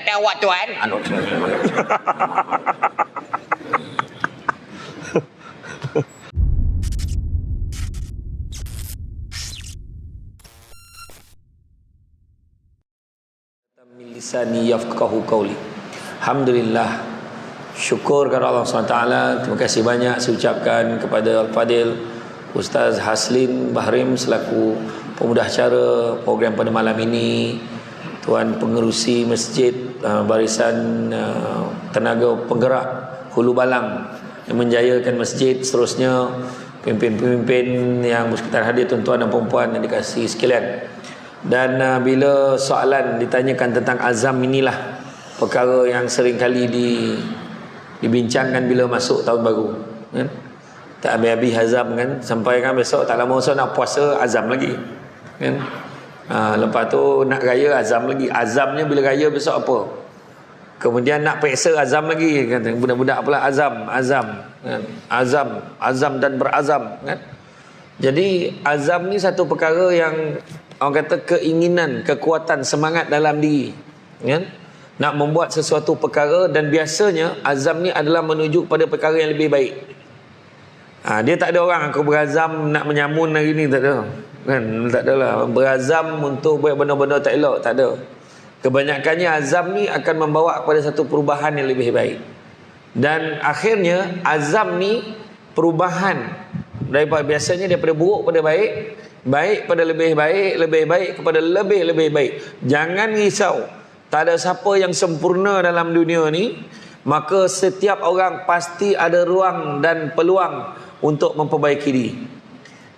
kata awak tuan. Min lisani yafqahu qawli. Alhamdulillah, syukur kepada Allah SWT. Terima kasih banyak saya ucapkan kepada Al-Fadil Ustaz Haslin Bahrim selaku pemudah acara program pada malam ini, Tuan Pengerusi Masjid, barisan tenaga penggerak Hulu Balang yang menjayakan masjid, seterusnya pemimpin-pemimpin yang bersekitar hadir, tuan-tuan dan puan-puan yang dikasihi sekalian. Dan bila soalan ditanyakan tentang azam, inilah perkara yang sering kali dibincangkan bila masuk tahun baru, kan? Tak habis-habis azam, kan? Sampai kan besok tak lama besok nak puasa, azam lagi, kan? Lepas tu nak raya, azam lagi. Azamnya bila raya besok apa? Kemudian nak peksa, azam lagi, kan? Budak-budak pula azam, kan? Azam dan berazam, kan? Jadi azam ni satu perkara yang orang kata keinginan, kekuatan, semangat dalam diri, kan? Nak membuat sesuatu perkara, dan biasanya azam ni adalah menuju pada perkara yang lebih baik. Dia tak ada orang aku berazam nak menyamun hari ni, tak ada, kan? Tak ada lah berazam untuk buat benda-benda tak elok, tak ada. Kebanyakannya azam ni akan membawa kepada satu perubahan yang lebih baik. Dan akhirnya azam ni perubahan daripada biasanya daripada buruk pada baik, baik pada lebih baik, lebih baik kepada lebih baik. Jangan risau, tak ada siapa yang sempurna dalam dunia ni. Maka setiap orang pasti ada ruang dan peluang untuk memperbaiki diri.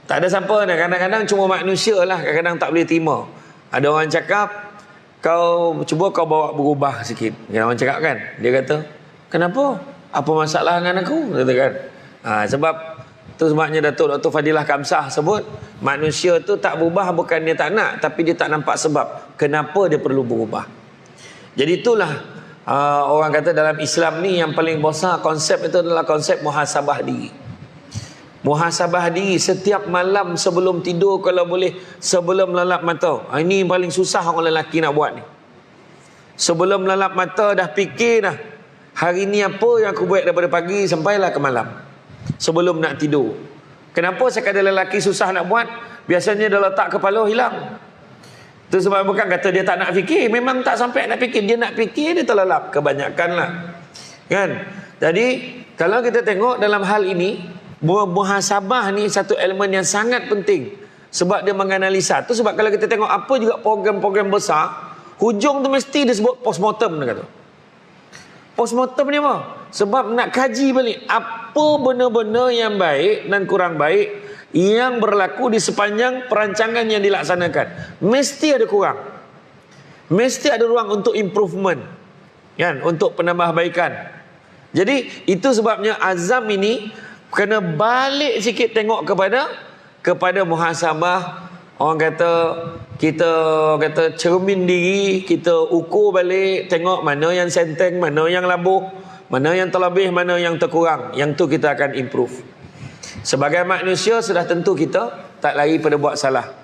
Tak ada siapa ni, kadang-kadang cuma manusia lah kadang-kadang tak boleh terima. Ada orang cakap, kau cuba kau bawa berubah sikit. Orang cakap, kan, dia kata, kenapa? Apa masalah dengan aku? Kata, kan? Sebab tu sebabnya Datuk Dr. Fadilah Kamsah sebut, manusia tu tak berubah bukan dia tak nak, tapi dia tak nampak sebab kenapa dia perlu berubah. Jadi itulah orang kata dalam Islam ni yang paling besar konsep itu adalah konsep muhasabah diri. Muhasabah diri setiap malam sebelum tidur, kalau boleh sebelum lelap mata. Ini paling susah orang lelaki nak buat ni. Sebelum lelap mata dah fikir dah, hari ni apa yang aku buat daripada pagi sampailah ke malam, sebelum nak tidur. Kenapa sekadar lelaki susah nak buat? Biasanya dia letak kepala hilang. Itu sebab bukan kata dia tak nak fikir, memang tak sampai nak fikir. Dia nak fikir, dia terlelap kebanyakan lah, kan? Jadi kalau kita tengok dalam hal ini, muhasabah ni satu elemen yang sangat penting. Sebab dia menganalisa. Tu sebab kalau kita tengok apa juga program-program besar, hujung tu mesti dia sebut postmortem, dia kata. Postmortem ni apa? Sebab nak kaji balik apa benda-benda yang baik dan kurang baik yang berlaku di sepanjang perancangan yang dilaksanakan. Mesti ada kurang, mesti ada ruang untuk improvement, kan? Untuk penambahbaikan. Jadi itu sebabnya azam ini kena balik sikit tengok kepada muhasabah. Orang kata kita cermin diri, kita ukur balik, tengok mana yang senteng, mana yang labuh, mana yang terlebih, mana yang terkurang. Yang tu kita akan improve. Sebagai manusia sudah tentu kita tak lari pada buat salah,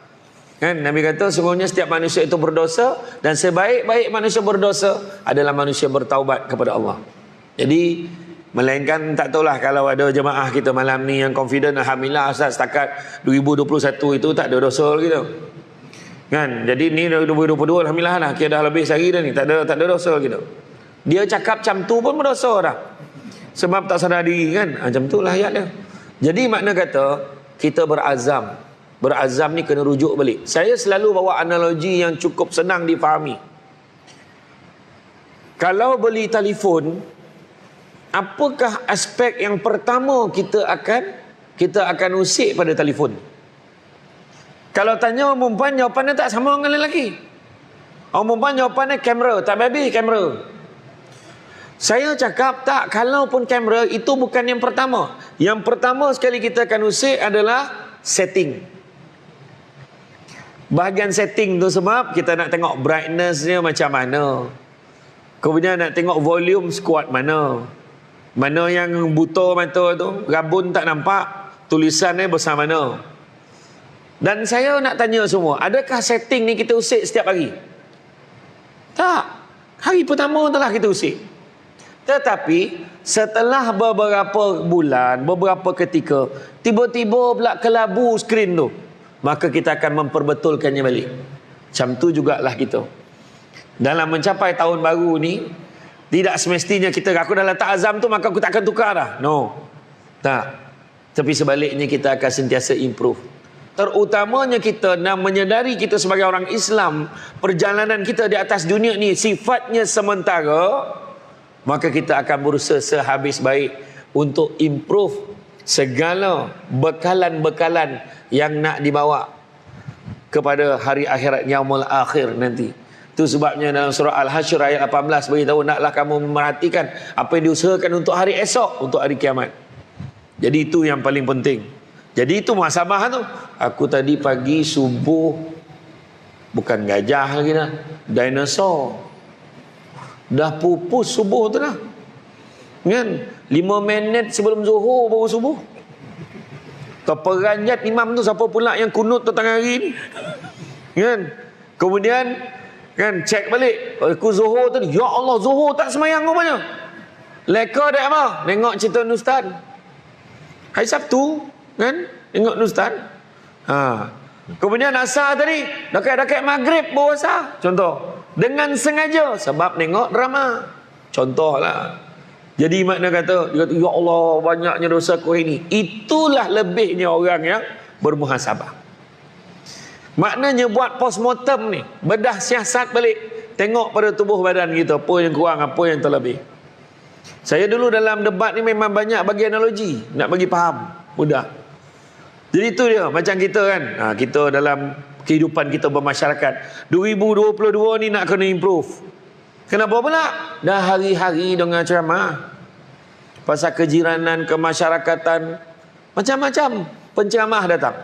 kan? Nabi kata sungguhnya setiap manusia itu berdosa, dan sebaik-baik manusia berdosa adalah manusia bertaubat kepada Allah. Jadi melainkan tak tahulah kalau ada jemaah kita malam ni yang confident, alhamdulillah Ustaz, setakat 2021 itu tak ada dosa gitu, kan? Jadi ni 2022 alhamdulillah lah, kira dah lebih sehari dah ni, tak ada dosa gitu. Dia cakap macam tu pun berdosa dah, sebab tak sadar diri, kan? Macam tu lah ayat dia. Jadi makna kata kita berazam. Berazam ni kena rujuk balik. Saya selalu bawa analogi yang cukup senang difahami. Kalau beli telefon, apakah aspek yang pertama kita akan usik pada telefon? Kalau tanya orang perempuan, jawapannya tak sama dengan lelaki. Orang perempuan jawapannya kamera, tak babi kamera. Saya cakap tak, kalaupun kamera itu bukan yang pertama. Yang pertama sekali kita akan usik adalah setting. Bahagian setting tu sebab kita nak tengok brightness-nya macam mana. Kemudian nak tengok volume sekuat mana. Mana yang buta mata tu, rabun tak nampak, tulisannya besar mana. Dan saya nak tanya semua, adakah setting ni kita usik setiap hari? Tak. Hari Hari pertama telah kita usik. Tetapi setelah beberapa bulan, beberapa ketika, tiba-tiba pula kelabu skrin tu, maka kita akan memperbetulkannya balik. Macam tu jugalah kita. Dalam mencapai tahun baru ni, tidak semestinya kita, aku dah letak azam tu maka aku tak akan tukar dah. No. Tak. Tapi sebaliknya kita akan sentiasa improve. Terutamanya kita nak menyedari kita sebagai orang Islam, perjalanan kita di atas dunia ni sifatnya sementara, maka kita akan berusaha sehabis baik untuk improve segala bekalan-bekalan yang nak dibawa kepada hari akhirat, yaumul akhir nanti. Itu sebabnya dalam surah Al-Hasyr ayat 18 beritahu, naklah kamu memerhatikan apa yang diusahakan untuk hari esok, untuk hari kiamat. Jadi itu yang paling penting. Jadi itu muhasabah tu. Aku tadi pagi subuh, bukan gajah lagi dah, dinosaur. Dah pupus subuh tu dah. Kan? 5 minit sebelum zuhur baru subuh. Terperanjat imam tu, siapa pula yang kunut tentang hari ni? Kan? Kemudian kan cek balik, aku zuhur tadi, ya Allah zuhur tak semayang rupanya. Leka dak apa? Tengok cerita Ustaz. Hari Sabtu kan? Tengok Ustaz. Kemudian asar tadi, dekat-dekat maghrib baru asar. Contoh, dengan sengaja sebab tengok drama. Contohlah. Jadi makna kata, dia kata, ya Allah banyaknya dosa aku ini. Itulah lebihnya orang yang bermuhasabah. Maknanya buat postmortem ni, bedah siasat balik, tengok pada tubuh badan kita, apa yang kurang, apa yang terlebih. Saya dulu dalam debat ni memang banyak bagi analogi, nak bagi faham mudah. Jadi itu dia, macam kita kan, kita dalam kehidupan kita bermasyarakat 2022 ni nak kena improve. Kenapa pula? Dah hari-hari dengan ceramah pasal kejiranan, kemasyarakatan, macam-macam penceramah datang.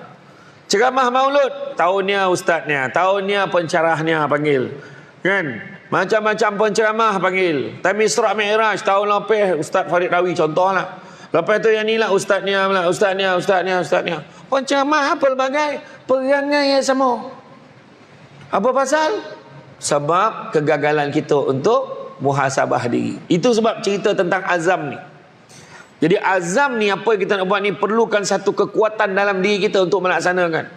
Ceramah maulud, tahunnya ustaznya, tahunnya pencarahnya panggil. Kan? Macam-macam penceramah panggil. Time Isra' Mi'raj tahun lepas Ustaz Farid Rawi contohlah. Lepas tu yang ni lah ustaznya pula, ustaznya. Penceramah apa pelbagai, perangai yang sama. Apa pasal? Sebab kegagalan kita untuk muhasabah diri. Itu sebab cerita tentang azam ni. Jadi azam ni, apa yang kita nak buat ni, perlukan satu kekuatan dalam diri kita untuk melaksanakan.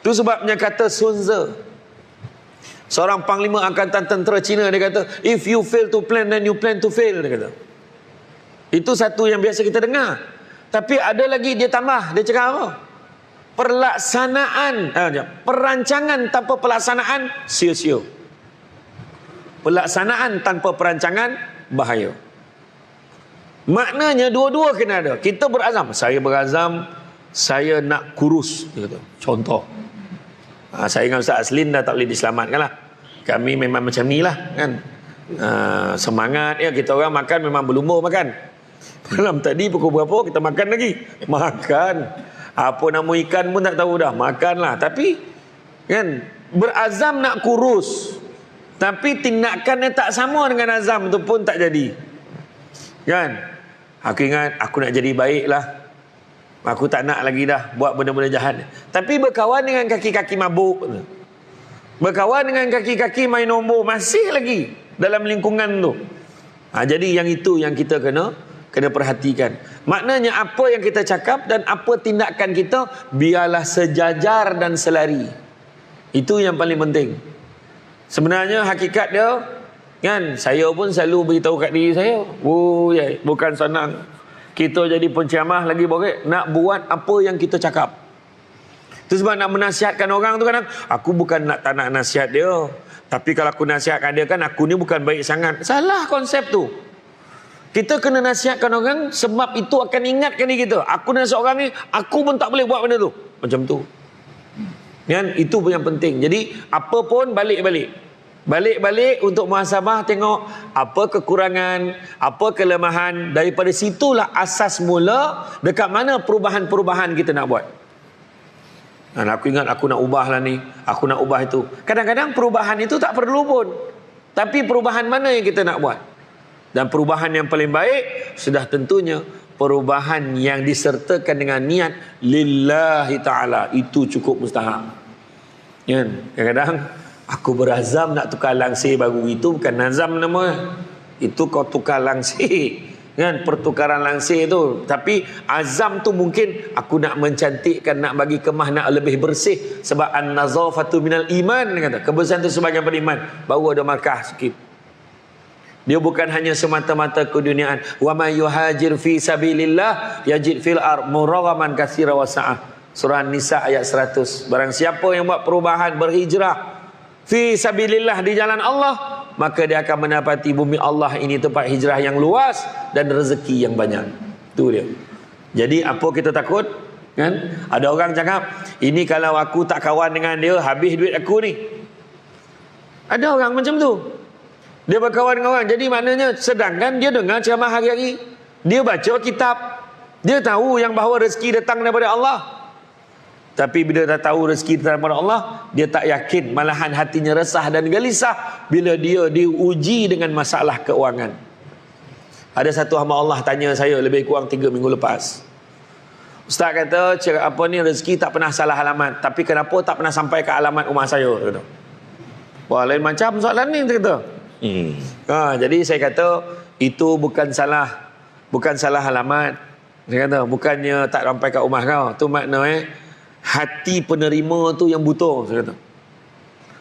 Itu sebabnya kata Sun Tzu, seorang panglima angkatan tentera Cina, dia kata, if you fail to plan, then you plan to fail, dia kata. Itu satu yang biasa kita dengar. Tapi ada lagi dia tambah, dia cakap apa? Perancangan tanpa pelaksanaan sia-sia. Pelaksanaan tanpa perancangan bahaya. Maknanya dua-dua kena ada. Kita berazam, saya berazam saya nak kurus, dia kata. Contoh. Saya dengan Ustaz Aslin dah tak boleh diselamatkan lah. Kami memang macam ni lah kan. Semangat ya, kita orang makan memang berlumur makan. Malam tadi pukul berapa kita makan lagi? Makan. Apa nama ikan pun tak tahu dah. Makan lah. Tapi kan, berazam nak kurus, tapi tindakannya tak sama dengan azam tu pun tak jadi. Kan? Aku ingat aku nak jadi baik lah. Aku tak nak lagi dah buat benda-benda jahat. Tapi berkawan dengan kaki-kaki mabuk, berkawan dengan kaki-kaki main nombor, masih lagi dalam lingkungan tu. Jadi yang itu yang kita kena perhatikan. Maknanya apa yang kita cakap dan apa tindakan kita, biarlah sejajar dan selari. Itu yang paling penting. Sebenarnya hakikat dia kan, saya pun selalu beritahu kat diri saya, bukan senang kita jadi penceramah lagi boleh nak buat apa yang kita cakap. Itu sebab nak menasihatkan orang tu kadang, aku bukan tak nak nasihat dia, tapi kalau aku nasihatkan dia kan aku ni bukan baik sangat. Salah konsep tu. Kita kena nasihatkan orang sebab itu akan ingatkan diri kita. Aku nasihat orang ni, aku pun tak boleh buat benda tu. Macam tu. Kan? Itu pun yang penting. Jadi apa pun balik-balik untuk muhasabah, tengok apa kekurangan, apa kelemahan. Daripada situlah asas mula dekat mana perubahan-perubahan kita nak buat. Aku ingat aku nak ubah lah ni, aku nak ubah itu. Kadang-kadang perubahan itu tak perlu pun. Tapi perubahan mana yang kita nak buat? Dan perubahan yang paling baik sudah tentunya perubahan yang disertakan dengan niat lillahi ta'ala. Itu cukup mustahak. Kan? Kadang-kadang Aku berazam nak tukar langsir baru. Itu bukan nazam nama. Itu kau tukar langsir. Kan, pertukaran langsir tu. Tapi azam tu mungkin aku nak mencantikkan, nak bagi kemah, nak lebih bersih. Sebab an-nazafatu minal iman, kata. Kebersihan tu sebagian beriman. Baru ada markah sikit. Dia bukan hanya semata-mata keduniaan. Wa may yuhajir fi sabilillah yajid fil ard muraghaman katsira wa sa'ah. Surah An-Nisa ayat 100. Barang siapa yang buat perubahan, berhijrah fi sabilillah, di jalan Allah, maka dia akan mendapati bumi Allah ini tempat hijrah yang luas dan rezeki yang banyak. Tu dia. Jadi apa kita takut? Kan? Ada orang cakap, ini kalau aku tak kawan dengan dia, habis duit aku ni. Ada orang macam tu. Dia berkawan dengan orang. Jadi maknanya, sedangkan dia dengar ceramah hari-hari, dia baca kitab, dia tahu yang bahawa rezeki datang daripada Allah. Tapi bila dah tahu rezeki datang daripada Allah, dia tak yakin, malahan hatinya resah dan gelisah bila dia diuji dengan masalah keuangan. Ada satu hamba Allah tanya saya lebih kurang 3 minggu lepas, Ustaz kata, apa ni, rezeki tak pernah salah alamat, tapi kenapa tak pernah sampai ke alamat rumah saya? Kata. Wah, lain macam soalan ni, dia kata. Jadi saya kata itu bukan salah alamat. Saya kata bukannya tak sampai kat rumah kau, tu makna hati penerima tu yang buta, saya kata.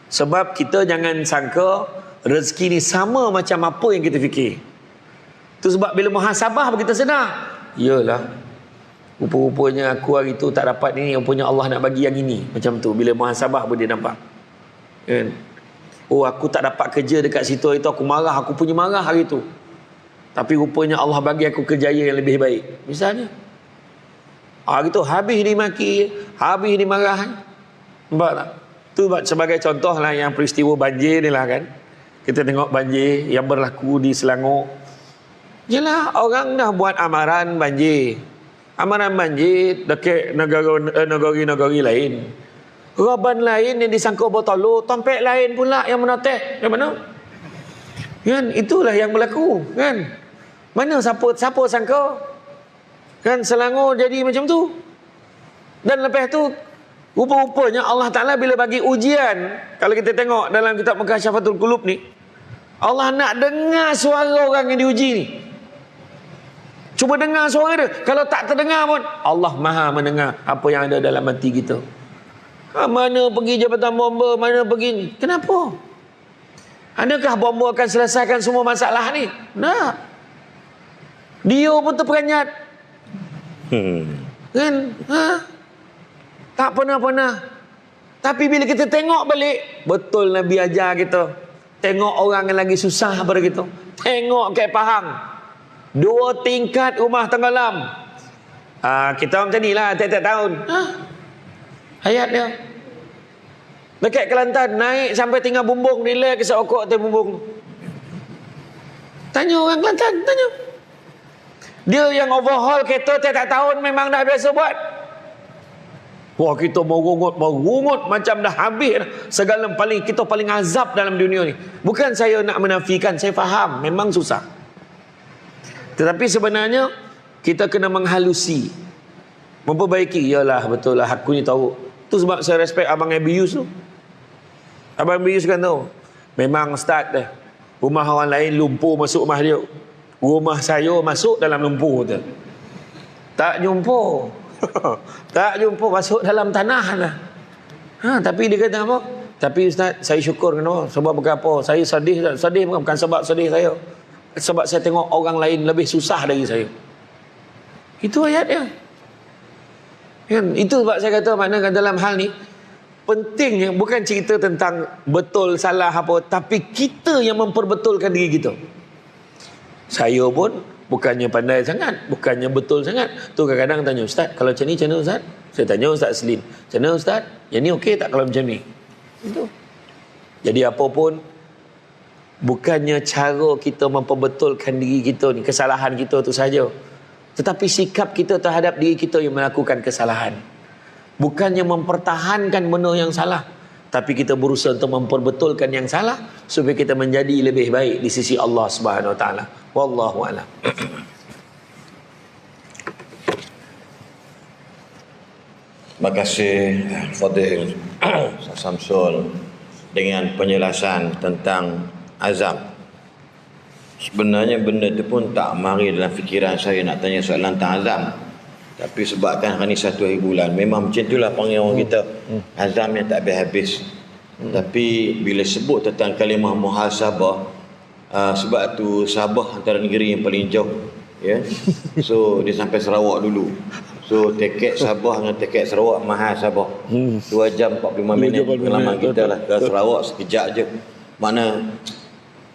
Sebab kita jangan sangka rezeki ni sama macam apa yang kita fikir. Tu sebab bila muhasabah kita sedar, yalah, rupa-rupanya aku hari tu tak dapat ni, rupanya Allah nak bagi yang ini. Macam tu bila muhasabah pun dia nampak, kan? Oh, aku tak dapat kerja dekat situ hari tu, aku marah, aku punya marah hari tu. Tapi rupanya Allah bagi aku kejayaan yang lebih baik. Misalnya hari tu habis dimaki, habis dimarah. Nampak tak? Tu sebagai contoh lah yang peristiwa banjir ni lah, kan. Kita tengok banjir yang berlaku di Selangor. Yelah, orang dah buat amaran banjir. Amaran banjir dekat negara-negara lain. Raban lain yang disangka bertolong, tompek lain pula yang menotek. Yang mana? Kan, itulah yang berlaku, kan. Mana siapa sangka? Kan Selangor jadi macam tu. Dan lepas tu rupa-rupanya Allah Ta'ala bila bagi ujian, kalau kita tengok dalam kitab Mukasyafatul Qulub ni, Allah nak dengar suara orang yang diuji ni. Cuba dengar suara dia. Kalau tak terdengar pun, Allah Maha mendengar apa yang ada dalam hati kita. Mana pergi jabatan bomba, mana pergi ni. Kenapa? Adakah bomba akan selesaikan semua masalah ni? Tak. Dia pun terperanjat. Kan? Tak pernah. Tapi bila kita tengok balik, betul Nabi ajar kita, tengok orang yang lagi susah pada kita, tengok kat Pahang 2 tingkat rumah tenggelam. Kita macam ni lah tiap-tiap tahun. Hayat dia dekat Kelantan, naik sampai tinggal bumbung, relax kisah okok atas bumbung. Tanya orang Kelantan, tanya. Dia yang overhaul kereta tiap-tiap tahun memang dah biasa buat. Wah, kita merungut macam dah habis segala kita paling azab dalam dunia ni. Bukan saya nak menafikan, saya faham memang susah. Tetapi sebenarnya kita kena menghalusi, memperbaiki. Yalah, betul lah, aku ni tahu. Tu sebab saya respect Abang Abius tu. Abang Abius kan tahu, memang start dah, rumah orang lain lumpur masuk rumah dia, rumah saya masuk dalam lumpur tu. Tak jumpa tak jumpa, masuk dalam tanah lah. Tapi dia kata apa? Tapi Ustaz, saya syukur kenapa? Sebab berapa? Saya sedih bukan sebab sedih saya, sebab saya tengok orang lain lebih susah dari saya. Itu ayat dia, kan? Itu sebab saya kata, maknanya dalam hal ni pentingnya bukan cerita tentang betul salah apa, tapi kita yang memperbetulkan diri kita. Saya pun bukannya pandai sangat, bukannya betul sangat. Tu kadang-kadang tanya, Ustaz, kalau macam ni macam mana Ustaz? Saya tanya Ustaz Aslin, macam mana Ustaz? Yang ni okey tak kalau macam ni? Itu. Jadi apa pun, bukannya cara kita memperbetulkan diri kita ni, kesalahan kita tu saja, tetapi sikap kita terhadap diri kita yang melakukan kesalahan. Bukannya mempertahankan benda yang salah, tapi kita berusaha untuk memperbetulkan yang salah supaya kita menjadi lebih baik di sisi Allah Subhanahu Wa Taala. Wallahu a'lam. Terima kasih Fadil Samsul dengan penjelasan tentang azam. Sebenarnya benda tu pun tak mari dalam fikiran saya nak tanya soalan tentang azam. Tapi sebabkan hari ni 1 hari bulan, memang macam itulah panggil orang kita, azam yang tak habis-habis. Tapi bila sebut tentang kalimah muhasabah, sebab tu Sabah antara negeri yang paling jauh, ya. So dia sampai Sarawak dulu. So tiket Sabah dengan tiket Sarawak mahal Sabah. 2 jam 45 minit pengalaman kita lah. Ke Sarawak sekejap je. Mana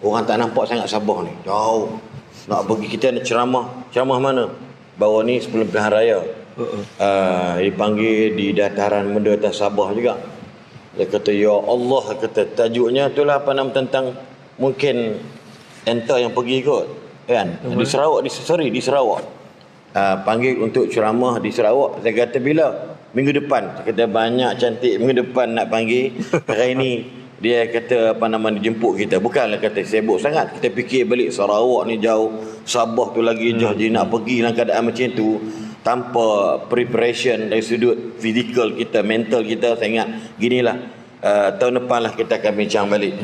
orang tak nampak sangat Sabah ni, jauh. Nak pergi kita nak ceramah mana? Baru ni sebelum pilihan raya, dipanggil di dataran benda atas Sabah juga. Dia kata, ya Allah, kata tajuknya itulah apa nama tentang mungkin entah yang pergi kot, kan? Di Sarawak, di Sarawak. Panggil untuk ceramah di Sarawak. Saya kata bila? Minggu depan. Saya kata banyak cantik, minggu depan nak panggil. Hari ni dia kata apa nama dijemput kita. Bukanlah kata sibuk sangat. Kita fikir balik Sarawak ni jauh, Sabah tu lagi jauh. Jadi nak pergi dalam keadaan macam tu tanpa preparation dari sudut fizikal kita, mental kita, saya ingat ginilah, tahun depan lah kita akan bincang balik.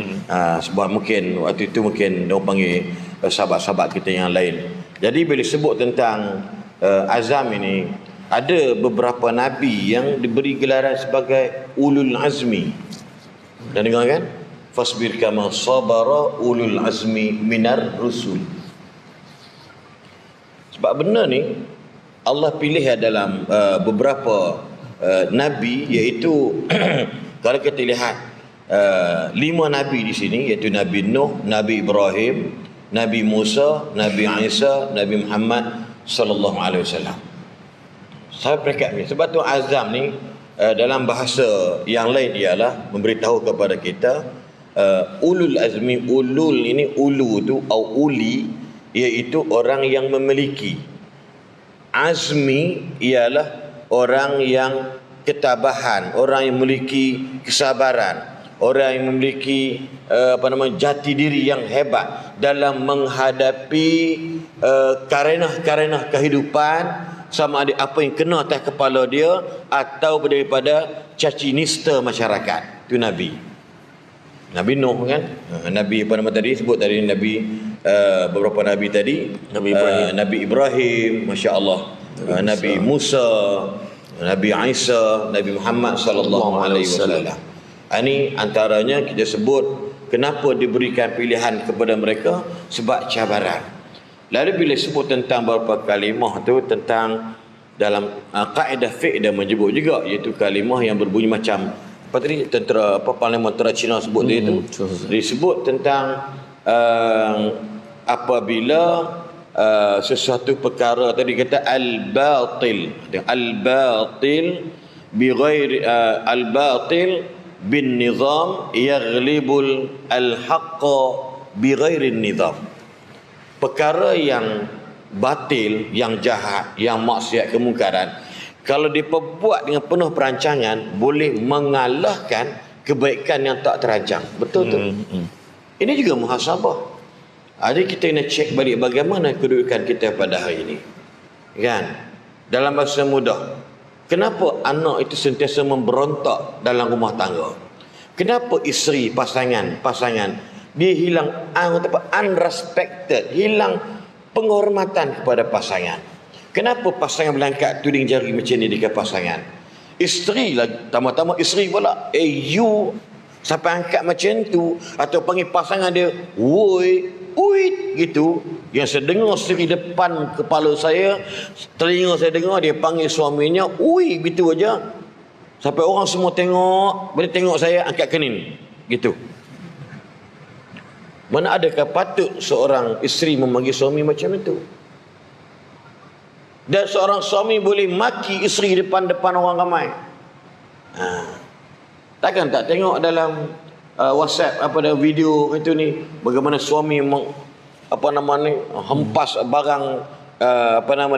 Sebab mungkin waktu itu mungkin dia panggil sahabat-sahabat kita yang lain. Jadi bila sebut tentang azam ini, ada beberapa nabi yang diberi gelaran sebagai ulul azmi. Dan dengar kan? Fasbir kama sabara ulul azmi minar rusul. Sebab benda ni Allah pilih dalam beberapa nabi, iaitu kalau kita lihat 5 nabi di sini, iaitu Nabi Nuh, Nabi Ibrahim, Nabi Musa, Nabi Isa, Nabi Muhammad sallallahu alaihi wasallam. Saya peringkat ni sebab tu azam ni dalam bahasa yang lain ialah memberitahu kepada kita ulul azmi. Ulul ini, ulu tu atau uli, iaitu orang yang memiliki. Azmi ialah orang yang ketabahan, orang yang memiliki kesabaran, orang yang memiliki jati diri yang hebat dalam menghadapi karenah-karenah kehidupan, sama ada apa yang kena atas kepala dia atau daripada caci nista masyarakat. Itu Nabi. Nabi Nuh kan, Nabi apa nama tadi sebut tadi, Nabi beberapa Nabi tadi, Nabi Ibrahim, Masya Allah, Nabi Musa, Nabi Isa, Nabi Muhammad sallallahu alaihi wasallam. Ini antaranya kita sebut kenapa diberikan pilihan kepada mereka, sebab cabaran. Lalu bila sebut tentang beberapa kalimah tu, tentang dalam kaedah fiqh dia menyebut juga, iaitu kalimah yang berbunyi macam apa tadi, Parlimen Tentera Cina sebut dia itu, disebut tentang apabila sesuatu perkara tadi kata al-batil bighairi al-batil bin nizam yaghlibul al-haqqa bighairi nizam. Perkara yang batil, yang jahat, yang maksiat, kemungkaran, kalau diperbuat dengan penuh perancangan, boleh mengalahkan kebaikan yang tak terancang. Betul tu. Ini juga muhasabah. Jadi kita nak cek balik bagaimana kedudukan kita pada hari ini, kan? Dalam bahasa mudah, kenapa anak itu sentiasa memberontak dalam rumah tangga? Kenapa isteri, pasangan dia hilang unrespected, hilang penghormatan kepada pasangan? Kenapa pasangan berangkat tuding jari macam ni dekat pasangan? Isteri lah, tama-tama isteri pula, you sampai angkat macam tu, atau panggil pasangan dia woi gitu. Yang saya dengar sendiri depan kepala saya, telinga saya dengar dia panggil suaminya ui gitu aja, sampai orang semua tengok, bila tengok saya angkat kening gitu. Mana adakah patut seorang isteri memanggil suami macam itu? Dan seorang suami boleh maki isteri depan orang ramai. Takkan tak tengok dalam WhatsApp dalam video itu ni, bagaimana suami hempas barang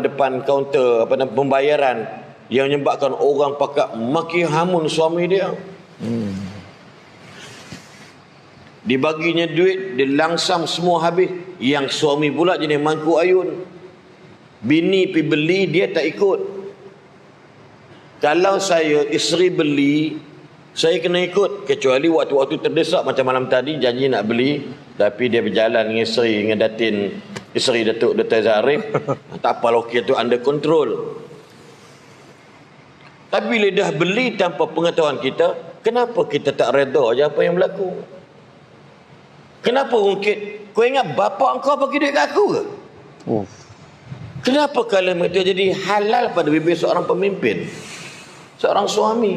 depan kaunter pembayaran, yang menyebabkan orang pakat maki hamun suami dia. Dibaginya duit, dia langsam semua habis. Yang suami pula jenis mangkuk ayun. Bini pergi beli, dia tak ikut. Kalau saya isteri beli, Saya kena ikut, kecuali waktu-waktu terdesak macam malam tadi janji nak beli, tapi dia berjalan dengan isteri, dengan datin isteri Datuk Dr. Zarif. Tak apa, okey tu under control. Tapi bila dah beli tanpa pengetahuan kita, kenapa kita tak reda je apa yang berlaku? Kenapa ungkit? Kau ingat bapa kau bagi duit kat aku ke? Kenapa kalimat itu jadi halal pada bibir seorang pemimpin, seorang suami?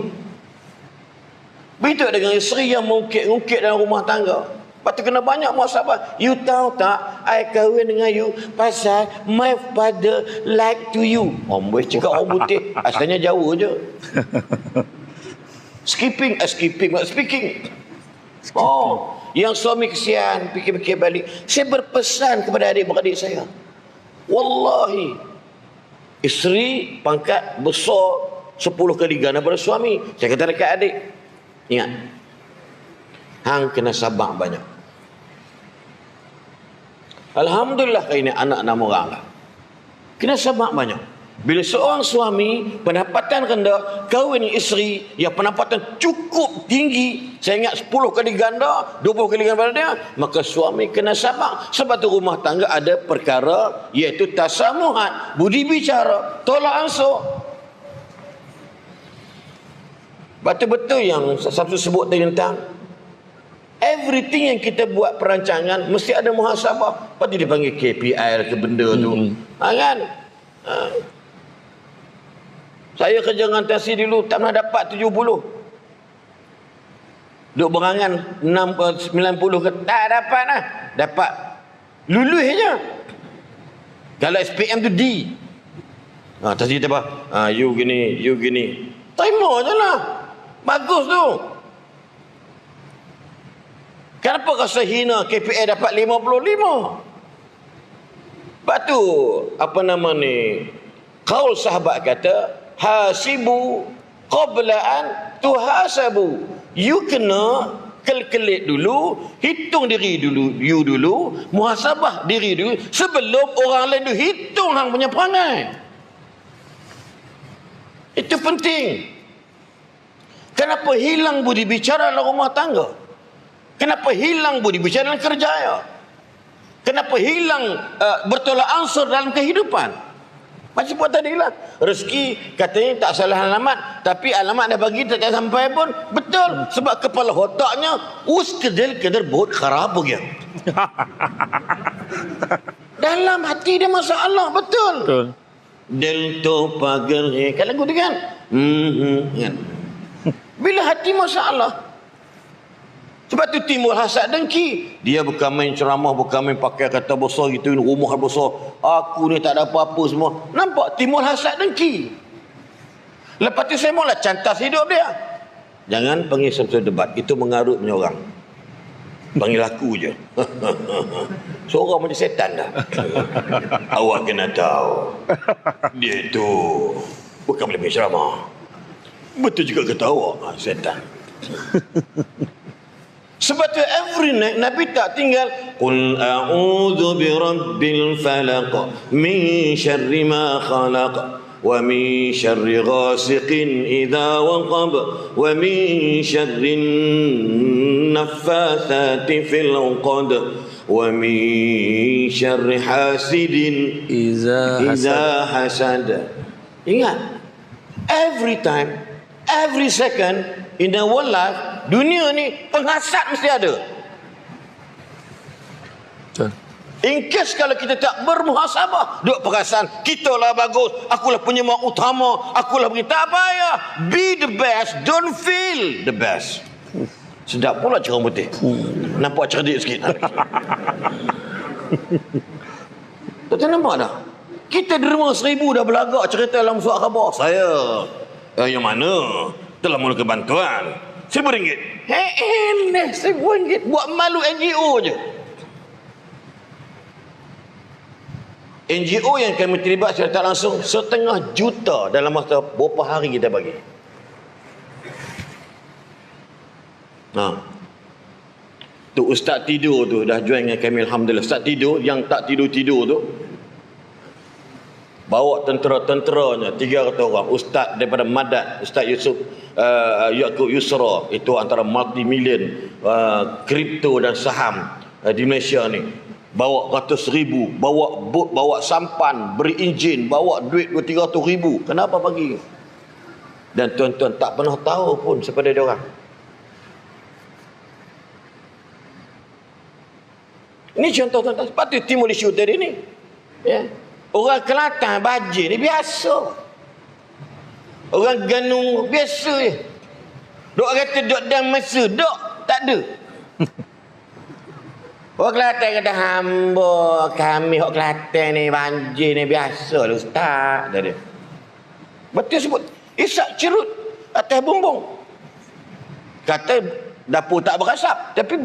Begitu dengan isteri yang mengungkit-ungkit dalam rumah tangga. Lepas tu kena banyak muhasabah. You tahu tak, I kahwin dengan you pasal my father like to you. Boleh cakap orang putih, asalnya Jawa je. Speaking. Oh, yang suami kesian, fikir-fikir balik. Saya berpesan kepada adik-beradik saya. Wallahi, isteri pangkat besar 10 kali ganda daripada suami. Saya kata dekat adik, ingat, hang kena sabar banyak. Alhamdulillah kali ini anak 6 orang lah. Kena sabar banyak. Bila seorang suami pendapatan rendah kahwin dengan isteri yang pendapatan cukup tinggi, saya ingat 10 kali ganda, 20 kali ganda dia, maka suami kena sabar. Sebab tu rumah tangga ada perkara iaitu tasamuhat, budi bicara, tolak ansur. Betul-betul yang Sabtu sebut tadi tentang everything yang kita buat perancangan mesti ada muhasabah. Lepas tu dia panggil KPI ke benda tu. Kan? Saya kerja dengan taksi dulu tak pernah dapat 70. Duk berangan 90 ke tak dapat lah. Dapat lulus je. Kalau SPM tu D. Taksi kata apa? You gini. Terima je lah. Bagus tu. Kenapa kau sehina KPI dapat 55? Lepas tu, apa nama ni? Qaul sahabat kata, hasibu qabla an tuhasabu. You kena kelkelit dulu, hitung diri dulu, you dulu, muhasabah diri dulu sebelum orang lain tu hitung hang punya perangai. Itu penting. Kenapa hilang budi bicara dalam rumah tangga? Kenapa hilang budi bicara dalam kerjaya? Kenapa hilang bertolak ansur dalam kehidupan? Macam buat tadi lah. Rezeki katanya tak salah alamat, tapi alamat dah bagi tak sampai pun. Betul. Sebab kepala otaknya kedel buat kharab ya. Dalam hati dia masalah. Betul. Del to pagal kan lagu tu kan. Kan. Bila hati masalah. Sebab tu timbul hasad dengki. Dia bukan main ceramah, bukan main pakai kata besar gitu, rumah besar. Aku ni tak ada apa-apa semua. Nampak timbul hasad dengki. Lepas tu saya mula cantas hidup dia. Jangan panggil satu debat. Itu mengarut punya orang. Panggil aku je. Seorang macam setan dah. Awak kena tahu. Dia tu bukan boleh main ceramah. Betul juga kata awak. Setan. Sebab tu every night Nabi tak tinggal Qul a'udhu birabbil falaq min syarri ma khalaq wa min syarri ghasiqin idha waqab wa min syarri naffathati fil 'uqad wa min syarri hasidin idha hasad. Ingat, every time, every second in the world life, dunia ni penghasad mesti ada. In case kalau kita tak bermuhasabah, duk perasaan kita lah bagus, akulah penyembah utama, akulah begini, tak payah. Be the best, don't feel the best. Sedap pula cerang putih. Nampak cerdik sikit. Tak nampak dah. Kita derma 1000 dah berlagak cerita dalam surat khabar. Saya yang mana telah mulakan bantuan RM1,000. RM1,000 buat malu NGO je. NGO yang kami terlibat secara tak langsung 1,5 juta dalam masa berapa hari kita bagi. Tu ustaz tidur tu dah join dengan kami, alhamdulillah. Ustaz tidur, yang tak tidur tu bawa tentera-tenteranya 300 orang, ustaz daripada Madat, Ustaz Yusuf Yaakob Yusra, itu antara multi-million kripto dan saham di Malaysia ni, bawa ratus ribu, bawa bot, bawa sampan, beri enjin, bawa duit 200-300 ribu. Kenapa bagi? Dan tuan-tuan tak pernah tahu pun kepada dia orang. Ini contoh tuan-tuan. Sebab tu Timur Leste tadi ni, ya, orang Kelantan bajir ni biasa, orang Ganung biasa je. Dok kata dok dan masa dok tak ada. Orang Kelantan kata hamba kami orang Kelantan ni banjir ni biasa lah ustaz, dia. Betul sebut isak cerut atas bumbung. Kata dapur tak berasap, tapi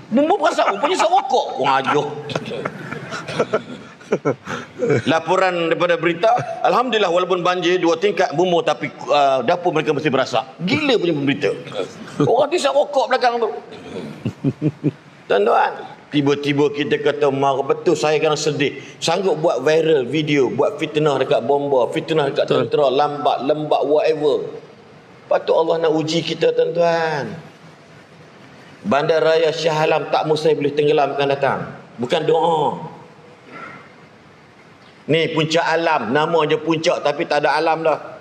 bumbung berasap, rupanya isap rokok. Orang ajuh. Laporan daripada berita, alhamdulillah walaupun banjir 2 tingkat bumbung, tapi dapur mereka mesti berasap. Gila punya pemberita. Orang tu isap rokok belakang tu. Tuan-tuan, tiba-tiba kita kata marah. Betul, saya kena sedih. Sanggup buat viral video, buat fitnah dekat bomba, fitnah dekat tentera, lambat, whatever. Patut Allah nak uji kita, tuan-tuan. Bandar Raya Shah Alam tak mustahil boleh tenggelam akan datang. Bukan doa. Ni puncak alam, nama je puncak tapi tak ada alam dah.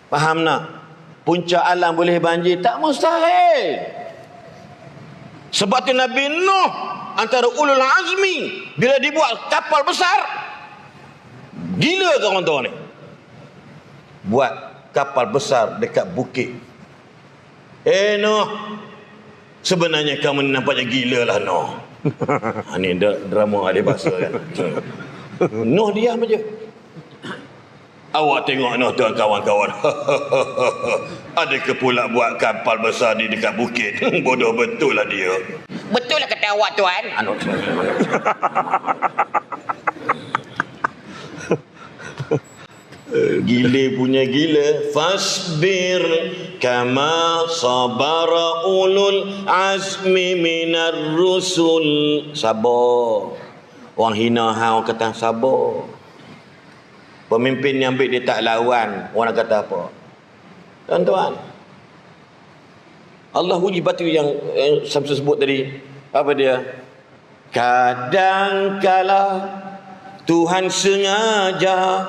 Faham tak? Puncak alam boleh banjir, tak mustahil. Sebab tu Nabi Nuh antara ulul azmi, bila dibuat kapal besar, gila ke orang tua ni? Buat kapal besar dekat bukit. Nuh, sebenarnya kamu nampaknya gila lah Nuh. Ini drama ada bahasa kan. Nuh diam aja. Awak tengok Nuh tuan kawan-kawan. Adakah pula buat kapal besar di dekat bukit? Bodoh betul lah dia. Betul lah kata awak tuan. Gila punya gila. Fasbir kama sabara ulul azmi minar rusul. Sabar. Orang hina hang, orang kata sabar. Pemimpin yang baik dia tak lawan, orang nak kata apa? Tuan-tuan, Allah uji batu yang Samsul sebut tadi. Apa dia? Kadangkala Tuhan sengaja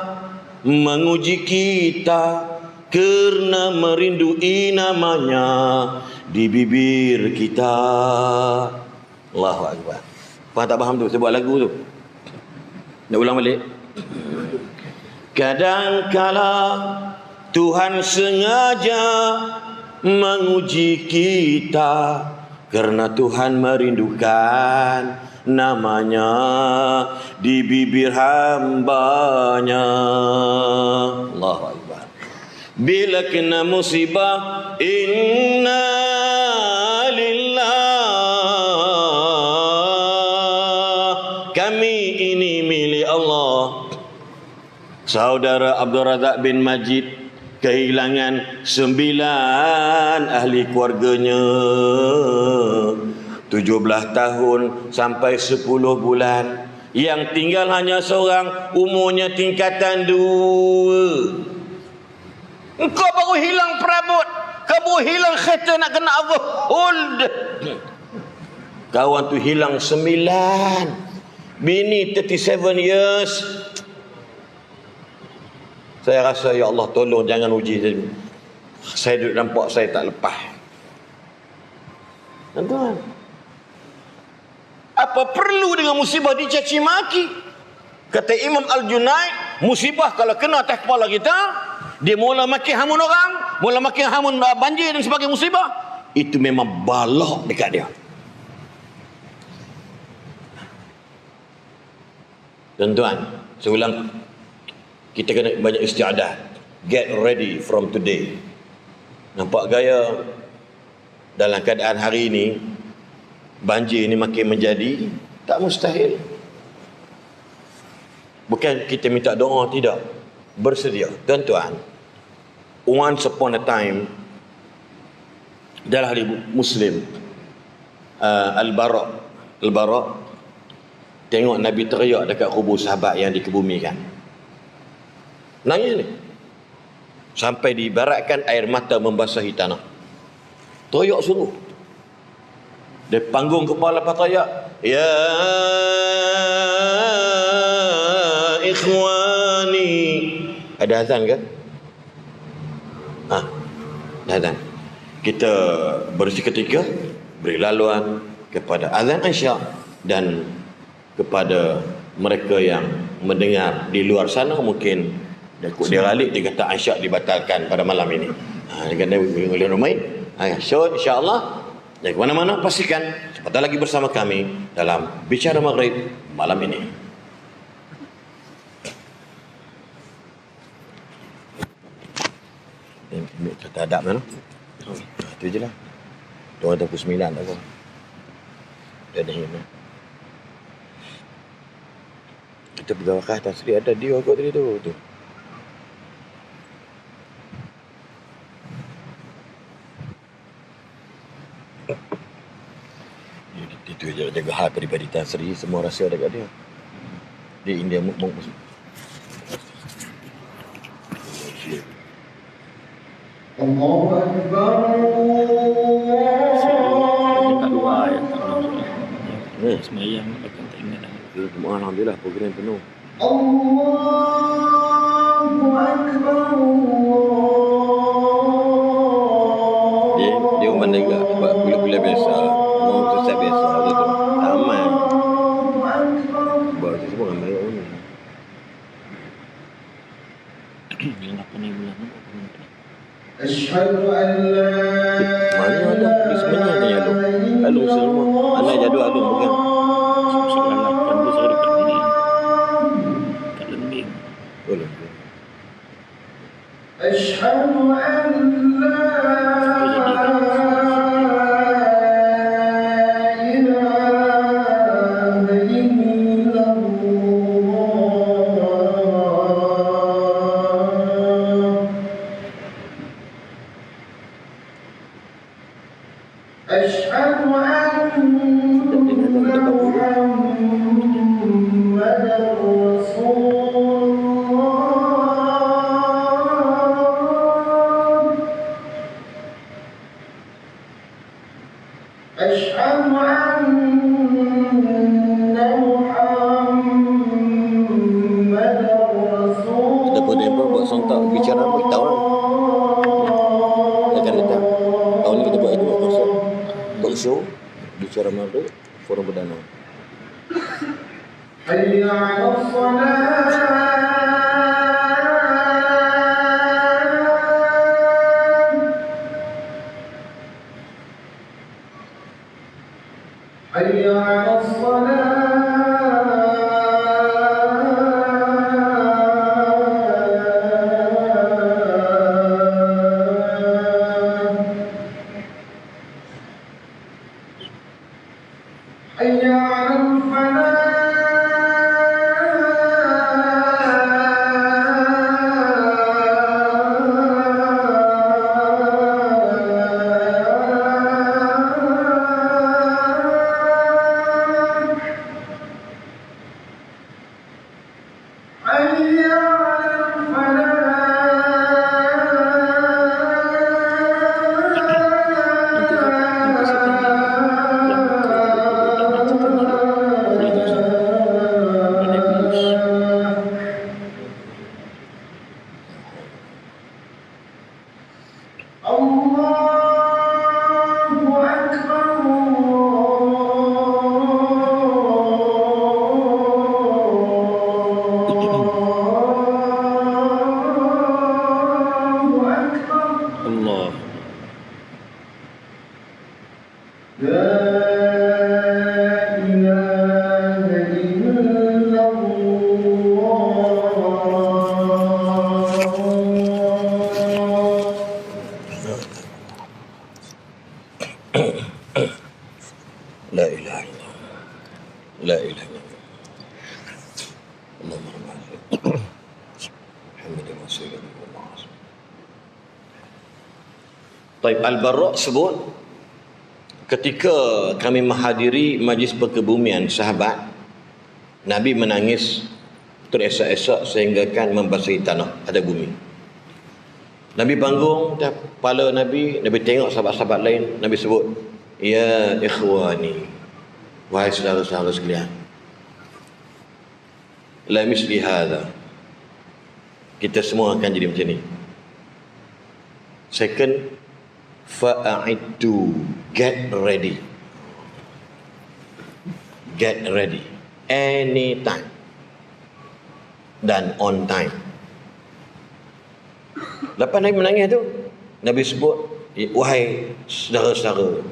menguji kita kerana merindui namanya di bibir kita. Allahu Akbar. Faham tak faham tu? Saya buat lagu tu. Nak ulang balik. Kadangkala Tuhan sengaja menguji kita kerana Tuhan merindukan namanya di bibir hambanya. Allahu Akbar. Bila kena musibah, inna lillah, kami ini milik Allah. Saudara Abdul Razak bin Majid kehilangan 9 ahli keluarganya, 17 tahun sampai 10 bulan. Yang tinggal hanya seorang, umurnya tingkatan 2. Engkau baru hilang perabot, kau baru hilang kereta nak kena apa? Hold. Kawan tu hilang 9. Bini 37 years. Saya rasa ya Allah tolong jangan uji saya duduk nampak saya tak lepas. Tuan-tuan, apa perlu dengan musibah dicaci maki? Kata Imam Al-Junaid, musibah kalau kena atas kepala kita, dia mula maki hamun orang, mula maki hamun banjir dan sebagainya musibah, itu memang balak dekat dia. Tuan-tuan, saya ulang, kita kena banyak istiadat. Get ready from today. Nampak gaya dalam keadaan hari ini, banjir ini makin menjadi tak mustahil. Bukan kita minta doa, tidak. Bersedia. Tuan-tuan, once upon a time, dalam hari Muslim, Al-Bara tengok Nabi teriak dekat kubur sahabat yang dikebumikan. Nangis ni. Sampai diibaratkan air mata membasahi tanah. Teriak sungguh. Dia panggung kepala lepas teriak, ya ikhwani. Ada azan ke? Ada azan. Kita bersiketika beri laluan kepada azan Isyak dan kepada mereka yang mendengar di luar sana mungkin dia ralik dia kata Isyak dibatalkan pada malam ini. Dia kata boleh ramai. So insya-Allah jangan ke mana-mana, pastikan sebentar lagi bersama kami dalam Bicara Maghrib malam ini. Ini kata adab mana? Itu je lah. 229 tak apa. Dia ada ini. Kita pegawai atas tadi ada dia kot tadi tu. Itu je jaga hal peribadi Tan Sri, semua rahsia dekat dia. Dia India muk. Allahu Akbar. Dekat luar ya. Semayang akan tak ingat dah. Alhamdulillah program penuh. Allahu Akbar. Dia mana juga sebab kuliah biasa. Mau selesai biasa tu. Tak aman. Sebab semua ramai orang ni. Yang 8 bulan ni. Asyhadu an la Mana ada? Di semuanya ada yang lalu semua. Anak jadual ada pegang. Sekolah 8 tu saya dekat sini. Kat Lembing. Boleh. Asyhadu an la أشهد أن محمدا رسول الله أشهد أن محمدا رسول Kita pun dia buat sontak bicara beritahu lah. Akan datang. Tahun ni kita buat itu konsert. Talk show Bicara Maghrib forum perdana. حي على الصلاة حي على الصلاة حي على الفلاح حي على الفلاح الله أكبر الله أكبر Allah. لا إله إلا الله La ilaha illallah. La ilaha illallah. Allahumma salli. Muhammadin Rasulullah. Taib Al-Barra' sebut ketika kami menghadiri majlis perkebumian sahabat Nabi menangis teresak-esak sehingga kan membasahi tanah atau bumi. Nabi panggung kepala Nabi tengok sahabat-sahabat lain, Nabi sebut, ya ikhwani, wahai saudara-saudara sekalian, la misli hadha, kita semua akan jadi macam ni. Second, fa'a'iddu, get ready, anytime dan on time. Lepas Nabi menangis tu, Nabi sebut, wahai saudara-saudara,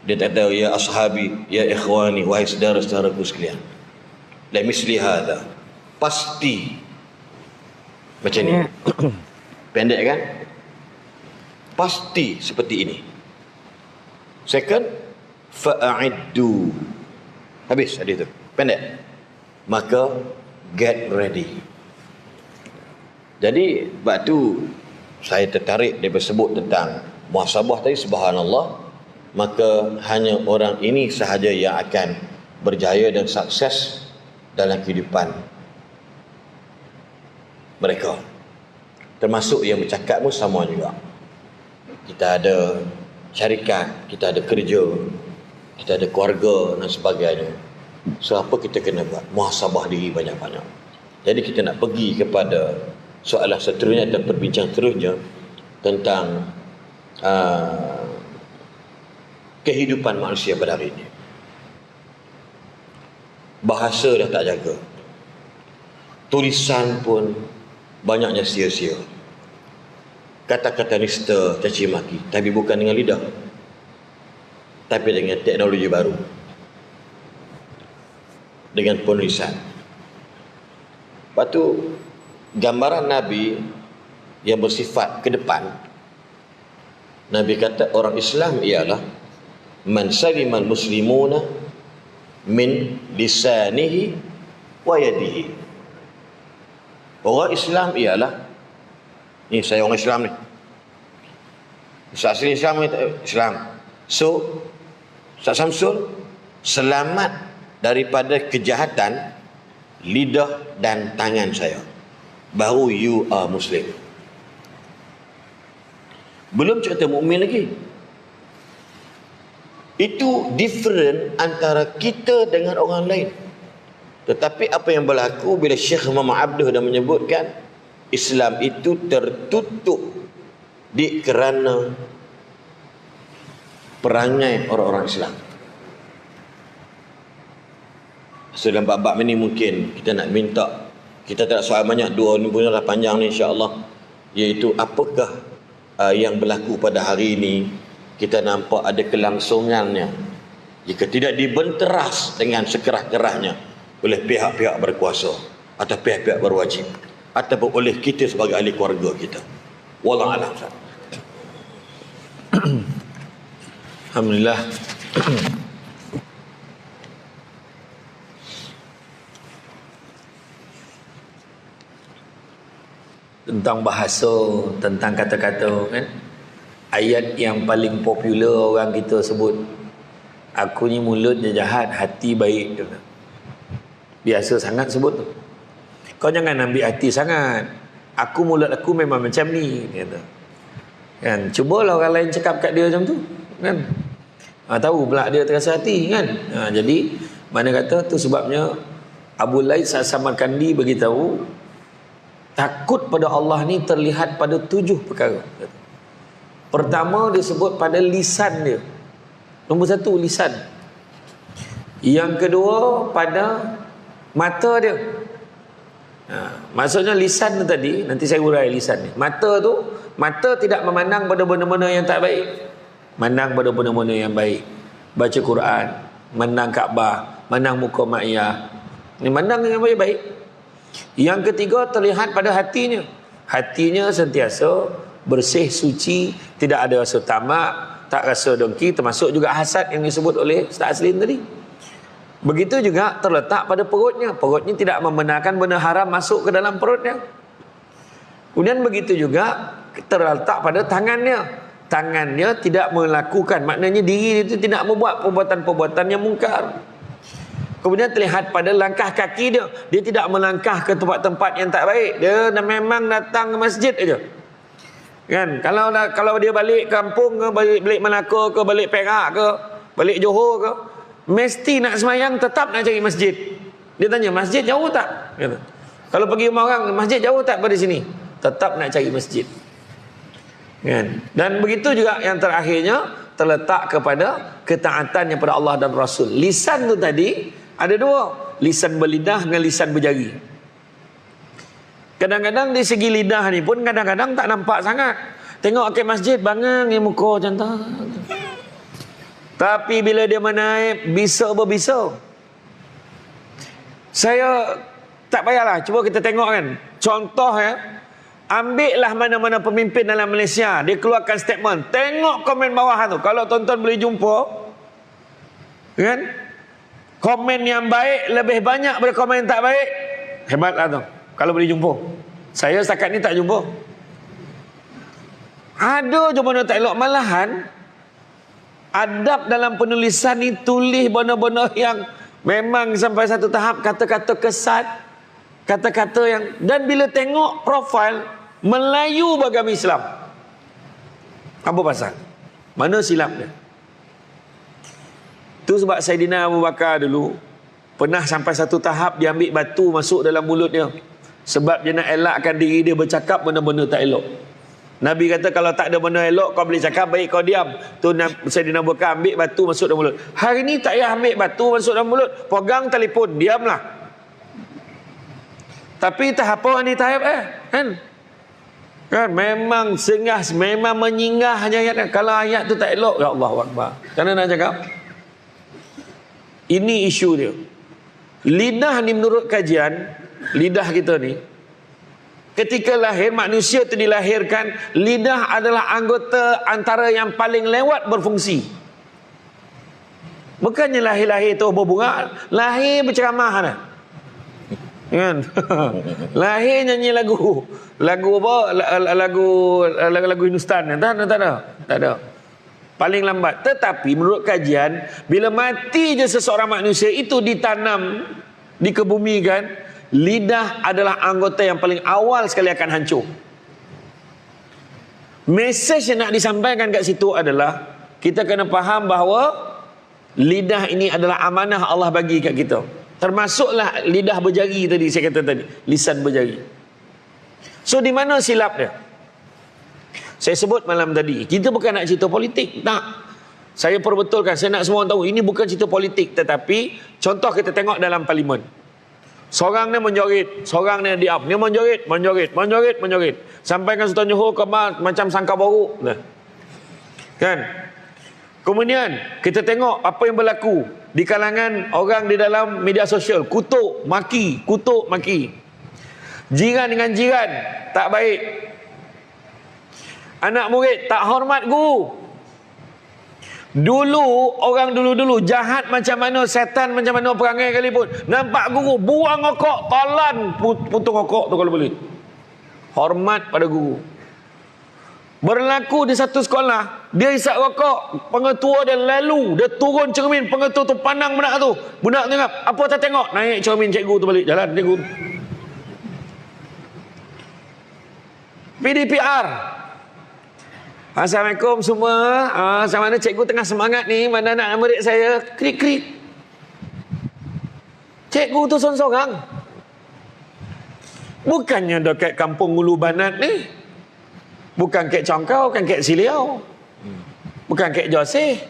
dia kata, ya ashabi, ya ikhwani, wahai saudara-saudaraku sekalian, la misli hadha, pasti macam ni. Pendek kan? Pasti seperti ini. Second, fa'a'iddu, habis hadis tu, pendek, maka get ready. Jadi sebab tu saya tertarik dia bersebut tentang muhasabah tadi. Subhanallah, maka hanya orang ini sahaja yang akan berjaya dan sukses dalam kehidupan mereka, termasuk yang bercakap pun sama juga. Kita ada syarikat, kita ada kerja, kita ada keluarga dan sebagainya. So apa kita kena buat? Muhasabah diri banyak-banyak. Jadi kita nak pergi kepada soalan seterusnya dan perbincang terusnya tentang kehidupan manusia pada hari ini. Bahasa dah tak jaga, tulisan pun banyaknya sia-sia, kata-kata nista, caci maki, tapi bukan dengan lidah, tapi dengan teknologi baru, dengan penulisan. Lepas tu gambaran Nabi yang bersifat ke depan, Nabi kata orang Islam ialah man salimal muslimuna min lisanihi wa yadihi. Orang Islam ialah, ni saya orang Islam ni, Ustaz Asli Islam ni, Islam. So Ustaz Samsul selamat daripada kejahatan lidah dan tangan saya, baru you are Muslim. Belum cerita mukmin lagi. Itu different antara kita dengan orang lain. Tetapi apa yang berlaku bila Syekh Muhammad Abduh dah menyebutkan Islam itu tertutup di kerana perangai orang-orang Islam. So dalam bab-bab ini mungkin kita nak minta, kita tak soal banyak, dua ni punya lah panjang ni insya-Allah, iaitu apakah yang berlaku pada hari ini. Kita nampak ada kelangsungannya jika tidak dibenteras dengan sekerah-kerahnya oleh pihak-pihak berkuasa atau pihak-pihak berwajib ataupun oleh kita sebagai ahli keluarga kita. Wallahu a'lam. Alhamdulillah. Tentang bahasa, tentang kata-kata kan, ayat yang paling popular orang kita sebut, aku ni mulutnya jahat, hati baik. Biasa sangat sebut tu. Kau jangan ambil hati sangat, aku mulut aku memang macam ni, kata. Kan, cubalah orang lain cakap kat dia macam tu kan, tahu pula dia terasa hati kan. Jadi mana kata tu sebabnya Abu Laith Samarkandi beritahu, takut pada Allah ni terlihat pada 7 perkara. Pertama disebut pada lisan dia. Nombor 1 lisan. Yang kedua pada mata dia. Maksudnya lisan tu tadi, nanti saya urai lisan ni. Mata tu, mata tidak memandang pada benda-benda yang tak baik, mandang pada benda-benda yang baik. Baca Quran, mandang Kaabah, mandang muka mak ayah, ni mandang yang baik-baik. Yang ketiga terlihat pada hatinya. Hatinya sentiasa bersih, suci, tidak ada rasa tamak, tak rasa dengki, termasuk juga hasad yang disebut oleh Ustaz Aslin tadi. Begitu juga terletak pada perutnya. Perutnya tidak membenarkan benda haram masuk ke dalam perutnya. Kemudian begitu juga terletak pada tangannya. Tangannya tidak melakukan, maknanya diri itu tidak membuat perbuatan-perbuatan yang mungkar. Kemudian terlihat pada langkah kaki dia. Dia tidak melangkah ke tempat-tempat yang tak baik. Dia memang datang ke masjid aja. Kan? Kalau dia balik kampung ke, balik Melaka ke, balik Perak ke, balik Johor ke, mesti nak semayang tetap nak cari masjid. Dia tanya, masjid jauh tak? Kata. Kalau pergi rumah orang, masjid jauh tak pada sini? Tetap nak cari masjid. Kan? Dan begitu juga yang terakhirnya terletak kepada ketaatan kepada Allah dan Rasul. Lisan tu tadi ada dua, lisan berlidah dengan lisan berjari. Kadang-kadang di segi lidah ni pun kadang-kadang tak nampak sangat. Tengok ke masjid bangang yang muka macam tu. Tapi bila dia menaik bisa berbisa. Saya tak payahlah, cuba kita tengok kan. Contoh ya, ambillah mana-mana pemimpin dalam Malaysia, dia keluarkan statement, tengok komen bawah tu. Kalau tuan-tuan boleh jumpa kan, komen yang baik lebih banyak daripada komen yang tak baik, hebatlah tu. Kalau boleh jumpa. Saya setakat ni tak jumpa. Ada je benda tak elok. Malahan adab dalam penulisan ni tulis benda-benda yang memang sampai satu tahap kata-kata kesat, kata-kata yang, dan bila tengok profil Melayu beragama Islam, apa pasal? Mana silap dia? Tu sebab Saidina Abu Bakar dulu pernah sampai satu tahap dia ambil batu masuk dalam mulut dia, sebab dia nak elakkan diri dia bercakap benda-benda tak elok. Nabi kata kalau tak ada benda elok kau boleh cakap, baik kau diam. Tu Saidina Abu Bakar ambil batu masuk dalam mulut. Hari ni tak payah ambil batu masuk dalam mulut, pegang telefon, diamlah. Tapi tahap apa ni tahap kan memang sengah, memang menyinggah ayat. Kalau ayat tu tak elok, ya Allah Akbar. Kerana nak cakap ini isu dia. Lidah ni menurut kajian, lidah kita ni ketika lahir, manusia tu dilahirkan, lidah adalah anggota antara yang paling lewat berfungsi. Bukannya lahir-lahir tu berbunga, lahir berceramah dah. Kan? Lahir nyanyi lagu apa? Lagu Hindustan. Tak ada. Paling lambat. Tetapi menurut kajian, bila mati je seseorang manusia itu ditanam, dikebumikan, lidah adalah anggota yang paling awal sekali akan hancur. Mesej yang nak disampaikan kat situ adalah kita kena faham bahawa lidah ini adalah amanah Allah bagi kat kita. Termasuklah lidah berjari tadi, saya kata tadi, lisan berjari. So di mana silap dia? Saya sebut malam tadi, kita bukan nak cerita politik, tak. Saya perbetulkan, saya nak semua orang tahu ini bukan cerita politik, tetapi contoh kita tengok dalam parlimen. Seorang ni menjorit, seorang ni diam, dia menjorit. Sampaikan Sultan Johor ke macam sangka baru. Nah. Kan? Kemudian kita tengok apa yang berlaku di kalangan orang di dalam media sosial, kutuk maki. Jiran dengan jiran tak baik. Anak murid tak hormat guru. Dulu orang dulu jahat macam mana, setan macam mana perangai kali pun, nampak guru buang rokok, talan putung rokok tu kalau boleh. Hormat pada guru. Berlaku di satu sekolah, dia isap rokok, pengetua dia lalu, dia turun cermin, pengetua tu pandang budak tu. Budak tu ingat, apa tak tengok? Naik cermin cikgu tu balik, jalan cikgu. PDPR. Assalamualaikum semua. Macam mana cikgu tengah semangat ni, mana anak murid saya? Krik. Cikgu tu seorang-seorang. Bukannya dekat kampung Ulu Banat ni. Bukan kek Congkau, bukan kek Siliau. Bukan kek Joseh.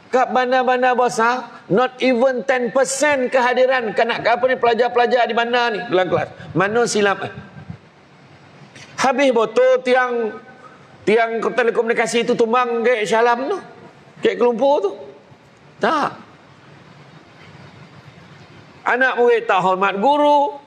Kat bandar-bandar besar, not even 10% kehadiran pelajar-pelajar di bandar ni dalam kelas. Mana silap? Habis botol tiang telekomunikasi itu tumbang kek Syalam tu. Kek Kelumpur tu. Tak. Anak murid tak hormat guru.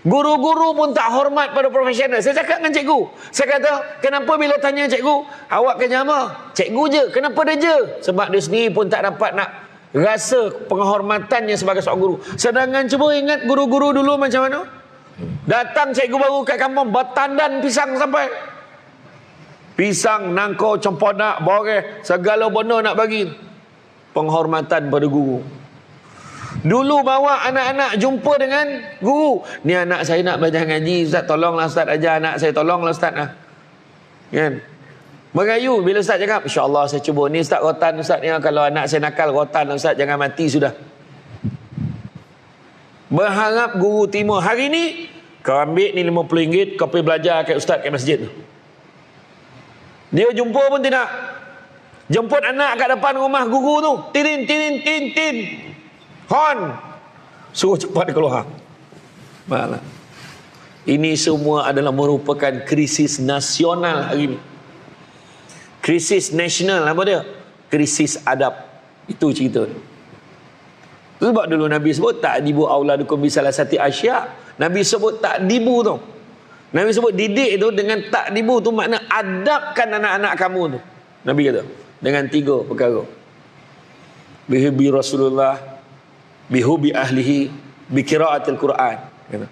Guru-guru pun tak hormat pada profesional. Saya cakap dengan cikgu, saya kata, kenapa bila tanya cikgu, awak kerja apa? Cikgu je. Kenapa dia je? Sebab dia sendiri pun tak dapat nak rasa penghormatannya sebagai seorang guru. Sedangkan cuba ingat guru-guru dulu macam mana? Datang cikgu baru kat kampung, bertandan pisang sampai. Pisang, nangkau, cempodak, boreh, segala benda nak bagi. Penghormatan pada guru. Dulu bawa anak-anak jumpa dengan guru. Ni anak saya nak belajar ngaji, Ustaz tolonglah Ustaz ajar anak saya, tolonglah Ustaz lah. Kan? Merayu bila Ustaz cakap, insya-Allah saya cuba. Ni Ustaz rotan Ustaz ni, kalau anak saya nakal rotan Ustaz, jangan mati sudah. Berharap guru terima. Hari ni kau ambil ni RM50, kau pergi belajar kat Ustaz kat masjid tu. Dia jumpa pun tidak. Jemput anak kat depan rumah guru tu. Tin tin tin tin. Hon. Suruh cepat keluar. Malah. Ini semua adalah merupakan krisis nasional hari ini. Krisis nasional apa dia? Krisis adab. Itu cerita. Sebab dulu Nabi sebut ta'dibu auladukum bi salasati asya'. Nabi sebut ta'dibu tu. Nabi sebut didik tu dengan ta'dibu tu makna adabkan anak-anak kamu tu. Nabi kata dengan 3 perkara. Bihubi Rasulullah, bihubi ahlihi, biqiraatil Quran. Kata.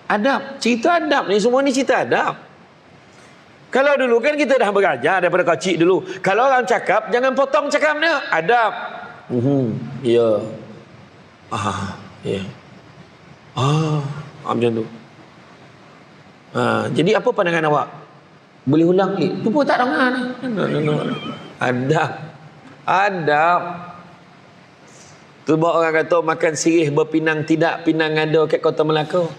Adab, cerita adab ni, semua ni cerita adab. Kalau dulu kan kita dah belajar daripada kecil dulu. Kalau orang cakap jangan potong cakap dia. Adab. Ya. Ya. Macam tu. Jadi apa pandangan awak? Boleh ulang ni? Lupa tak dengar ni? Adab. Adab. Sebab orang kata makan sirih berpinang tidak, pinang ada kat Kota Melaka.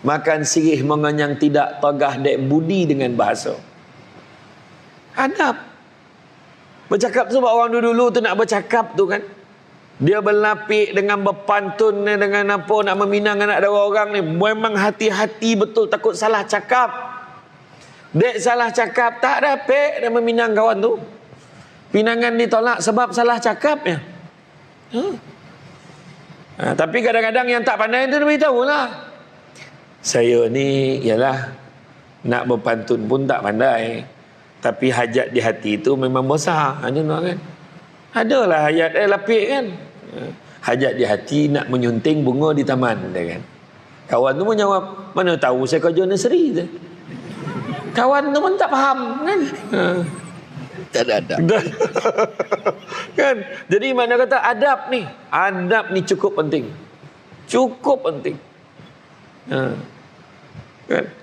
Makan sirih mengenyang tidak, tegah dek budi dengan bahasa. Adab. Bercakap tu sebab orang dulu tu nak bercakap tu kan. Dia berlapik dengan berpantun dengan apa nak meminang anak dara orang ni. Memang hati-hati betul, takut salah cakap. Dek salah cakap tak dapat dia meminang kawan tu. Pinangan ditolak sebab salah cakap ya. Tapi kadang-kadang yang tak pandai tu dia beritahu lah. Saya ni ialah nak berpantun pun tak pandai. Tapi hajat di hati itu memang besar. Macam tu kan. Adalah hayat lapik kan. Hajat di hati nak menyunting bunga di taman dia kan. Kawan tu pun jawab, mana tahu saya kerja nursery tu. Kawan tu pun tak faham kan. Tak ada. Kan. Jadi mana kata adab ni. Adab ni cukup penting. Cukup penting. Kan.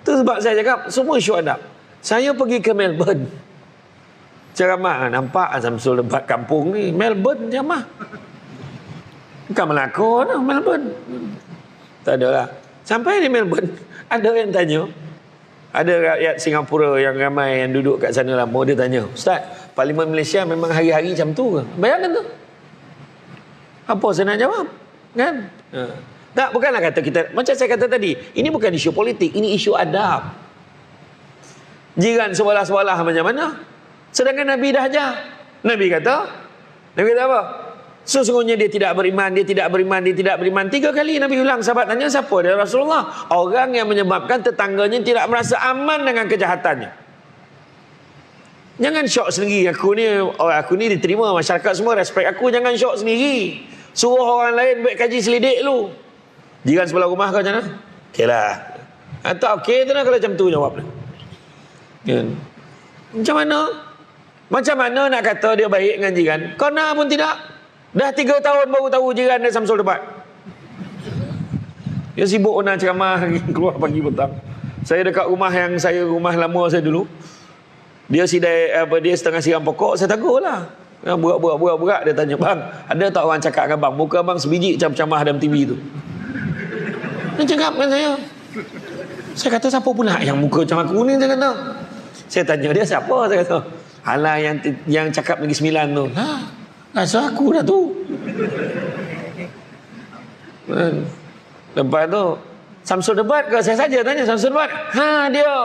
Itu sebab saya cakap semua isu adab. Saya pergi ke Melbourne. Ceramah, nampak Samsul debat kampung ni. Melbourne ceramah. Bukan Melaka lah, Melbourne. Tak ada lah. Sampai di Melbourne, ada yang tanya. Ada rakyat Singapura yang ramai yang duduk kat sana lama. Dia tanya, Ustaz, Parlimen Malaysia memang hari-hari macam tu ke? Bayangkan tu. Apa saya nak jawab? Kan? Tak, bukanlah kata kita, macam saya kata tadi, ini bukan isu politik, ini isu adab. Jiran sebelah-sebelah macam mana? Sedangkan Nabi dah ajar. Nabi kata apa? Sesungguhnya dia tidak beriman, dia tidak beriman, dia tidak beriman. 3 kali Nabi ulang. Sahabat tanya, siapa dia Rasulullah? Orang yang menyebabkan tetangganya tidak merasa aman dengan kejahatannya. Jangan syok sendiri. Aku ni diterima, masyarakat semua respect aku. Jangan syok sendiri. Suruh orang lain buat kaji selidik lu. Jiran sebelah rumah kau macam mana? Okey lah. Tak okey tu lah kalau macam tu jawab. Macam mana? Macam mana nak kata dia baik dengan jiran? Kena pun tidak. Dah 3 tahun baru tahu jiran dia Samsul debat. Dia sibuk nak ceramah keluar pagi petang. Saya dekat rumah rumah lama saya dulu. Dia dia setengah siram pokok, saya tegur lah. Burak dia tanya, "Bang, ada tak orang cakap dengan bang? Muka bang sebiji camah dalam TV tu." Dia cakap dengan saya. Saya kata, siapa pula yang muka macam aku ni? Saya kata. Saya tanya dia, siapa? Saya kata, alah yang cakap Negeri Sembilan tu. Rasa aku dah tu. Lepas tu Samsul debat ke? Saya saja tanya Samsul debat. Dia.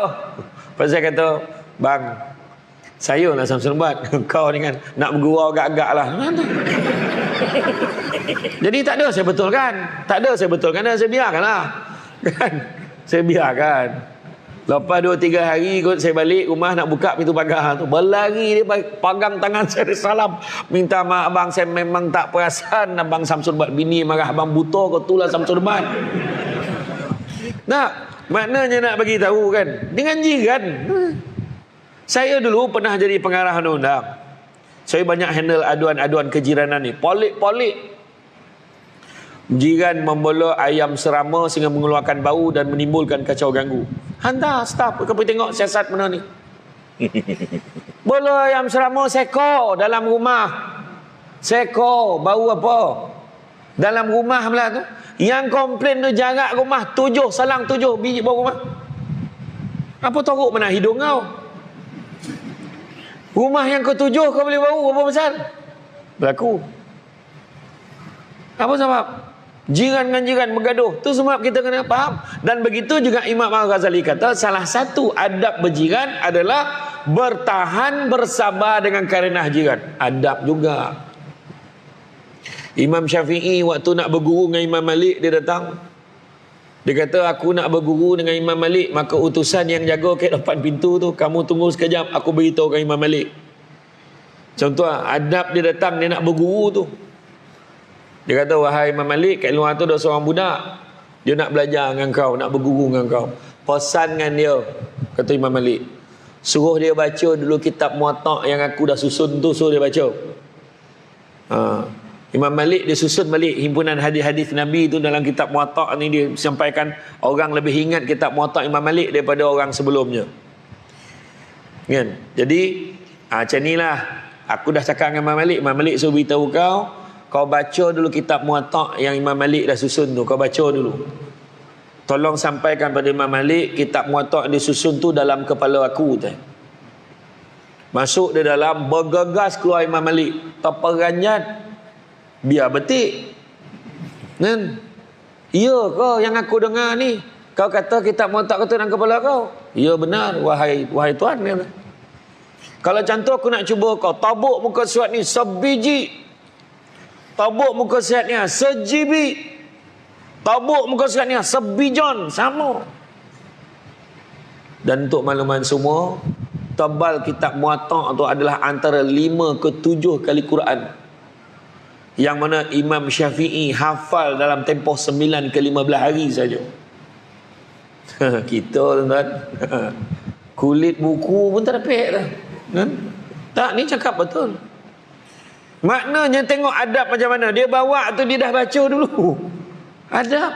Lepas saya kata, bang, saya lah Samsul debat. Kau ni kan nak bergurau agak-agak lah. Jadi tak ada saya betulkan. Tak ada saya betulkan. Saya biarkan lah. Kan? Saya biarkan. Lepas 2-3 hari kot saya balik rumah nak buka pintu pagar tu. Berlari dia pegang tangan saya, dia salam. Minta maaf abang, saya memang tak perasan abang Samsul debat. Bini marah abang buta kau tu lah Samsul debat. Nah, maknanya nak bagi tahu kan. Dengan jiran. Saya dulu pernah jadi pengarah undang-undang. Saya banyak handle aduan-aduan kejiranan ni. Polik-polik. Jiran membola ayam serama sehingga mengeluarkan bau dan menimbulkan kacau ganggu. Hantar staf ke pergi tengok siasat mana ni. Bola ayam serama sekor dalam rumah. Sekor, bau apa? Dalam rumah pula tu. Yang komplain tu jarak rumah 7, salang 7 biji bawah rumah. Apa teruk mana hidung kau? Rumah yang ke-7 kau boleh bau apa pasal? Berlaku. Apa sebab? Jiran dengan jiran bergaduh. Tu sebab kita kena faham. Dan begitu juga Imam Al-Ghazali kata, salah satu adab berjiran adalah bertahan bersabar dengan karenah jiran. Adab juga. Imam Syafi'i waktu nak berguru dengan Imam Malik, dia datang. Dia kata, aku nak berguru dengan Imam Malik, maka utusan yang jaga kat depan pintu tu, kamu tunggu sekejap, aku beritahu ke Imam Malik. Contoh, adab dia datang, dia nak berguru tu. Dia kata, wahai Imam Malik, kat luar tu ada seorang budak. Dia nak belajar dengan kau, nak berguru dengan kau. Pesan dengan dia, kata Imam Malik. Suruh dia baca dulu kitab Muwatta' yang aku dah susun tu, suruh dia baca. Imam Malik dia susun balik himpunan hadis-hadis Nabi tu dalam kitab Muwatta' ni, dia sampaikan orang lebih ingat kitab Muwatta' Imam Malik daripada orang sebelumnya. Kan? Jadi macam inilah aku dah cakap dengan Imam Malik. Imam Malik suruh beritahu kau baca dulu kitab Muwatta' yang Imam Malik dah susun tu, kau baca dulu. Tolong sampaikan pada Imam Malik kitab Muwatta' dia susun tu dalam kepala aku tu. Masuk dia dalam, bergegas keluar Imam Malik, terperanjat, biar betik. Kan? Ya kau yang aku dengar ni, kau kata kitab Muwatta' kata dalam kepala kau. Ya benar wahai tuan. Kalau contoh aku nak cuba kau tabuk muka surat ni sebiji, tabuk muka surat ni sejibi, tabuk muka surat ni sebijon, sama. Dan untuk makluman semua, tebal kitab Muwatta' tu adalah antara 5 ke 7 kali Quran, yang mana Imam Syafi'i hafal dalam tempoh 9 ke 15 hari saja. Kita tuan-tuan, kulit buku pun tak dapat dah. Kan? Tak, ni cakap betul. Maknanya tengok adab macam mana. Dia bawa tu dia dah baca dulu. Adab.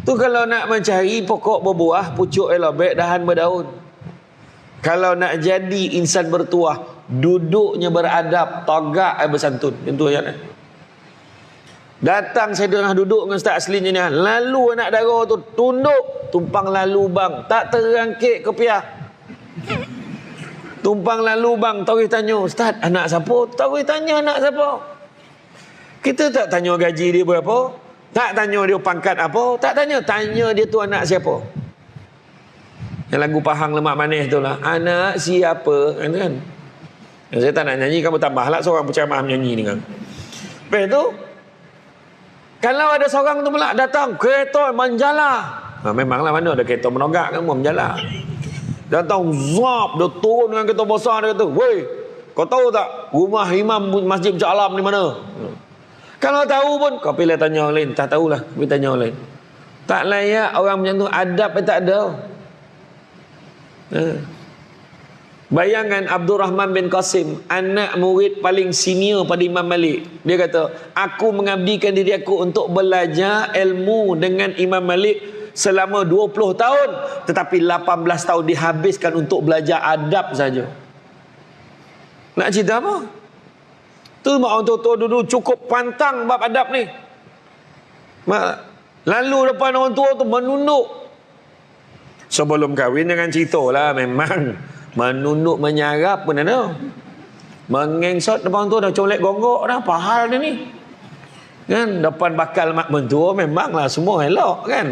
Tu kalau nak mencari pokok berbuah, pucuk elobek, dahan berdaun. Kalau nak jadi insan bertuah, duduknya beradab, tagak bersantun. Itu ayat. Datang saya tengah duduk dengan ustaz aslinya ni, lalu anak dara tu tunduk, tumpang lalu bang, tak terangkit kepiah. Tumpang lalu bang, tahu tanya, ustaz anak siapa? Tahu tanya anak siapa? Kita tak tanya gaji dia berapa, tak tanya dia pangkat apa, tak tanya dia tu anak siapa. Yang lagu Pahang Lemak Manis tu lah, anak siapa, kan? Saya tak nak nyanyi, kamu tambahlah seorang penceramah menyanyi dengan. Lepas tu, kalau ada seorang tu pula datang, kereta menjala. Memanglah mana ada kereta menogak kan, menjala. Datang, zap, dia turun dengan kereta besar, dia kata, weh, kau tahu tak rumah imam Masjid Masjid Alam ni mana? Kalau tahu pun, kau pilih tanya orang lain. Tak tahulah, pilih tanya orang lain. Tak layak orang macam tu, adab tak ada. Bayangkan Abdul Rahman bin Qasim, anak murid paling senior pada Imam Malik. Dia kata, aku mengabdikan diri aku untuk belajar ilmu dengan Imam Malik selama 20 tahun, tetapi 18 tahun dihabiskan untuk belajar adab saja. Nak cerita apa? Tu mak orang tua dulu cukup pantang bab adab ni. Lalu depan orang tua tu menunduk. Sebelum kahwin dengan cerita lah, memang menunduk menyarap pun ada. Mengengsot depan tu dah colek gonggok dah, apa hal dia ni? Kan depan bakal mak mentua memanglah semua elok kan.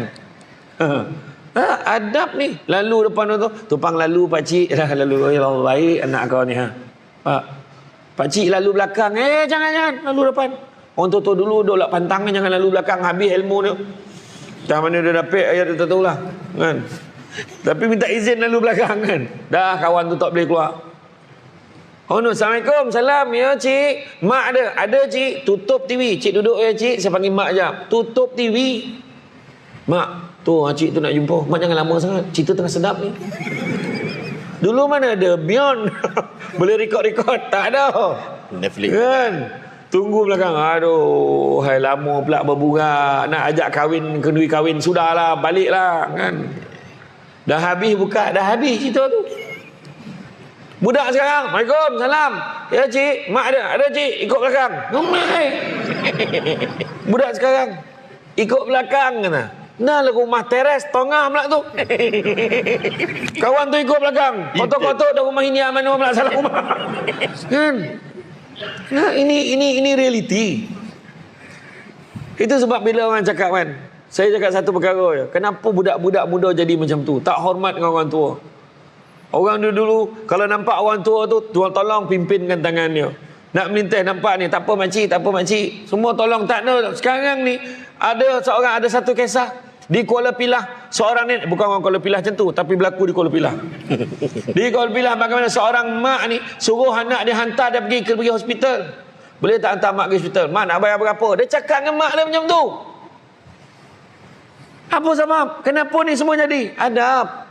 Adab ni. Lalu depan tu tumpang lalu pak cik dah, lalu Allah baik anak kau ni pak cik lalu belakang, jangan lalu depan. Orang tua dulu duduk pantang, jangan lalu belakang, habis ilmu dia. Macam mana dia dapat ayat dia tak tahulah kan. Tapi minta izin lalu belakang kan. Dah kawan tu tak boleh keluar. Oh no, Assalamualaikum, salam ya cik. Mak ada cik, tutup TV. Cik duduk ya cik, saya panggil mak jap. Tutup TV. Mak, tu cik tu nak jumpa. Mak jangan lama sangat, cerita tengah sedap ni. Dulu mana ada Beyond boleh rekod, tak ada. Netflix kan. Tunggu belakang. Aduh, hai lama pula berburak. Nak ajak kahwin, kenduri kahwin. Sudahlah, baliklah kan. Dah habis buka, dah habis cerita tu. Budak sekarang, Assalamualaikum, salam. Ya cik, mak ada cik, ikut belakang. Ramai. Budak sekarang, ikut belakang kena. Nah, rumah teres, tongah pula tu. Kawan tu ikut belakang. Kotor-kotor dah rumah ini, mana pula salah rumah. Kan? Nah, ini realiti. Itu sebab bila orang cakap kan, saya cakap satu perkara je. Kenapa budak-budak muda jadi macam tu? Tak hormat dengan orang tua. Orang dulu kalau nampak orang tua tu, tolong pimpinkan tangan dia. Nak melintas nampak ni, tak apa makcik, tak apa makcik. Semua tolong, tak ada. Sekarang ni ada satu kisah di Kuala Pilah. Seorang ni, bukan orang Kuala Pilah macam tu, tapi berlaku di Kuala Pilah. Di Kuala Pilah bagaimana seorang mak ni suruh anak dia hantar dia pergi hospital. Boleh tak hantar mak pergi hospital? Mak nak bayar berapa? Dia cakap dengan mak dia macam tu. Apa sebab? Kenapa ni semua jadi? Adab.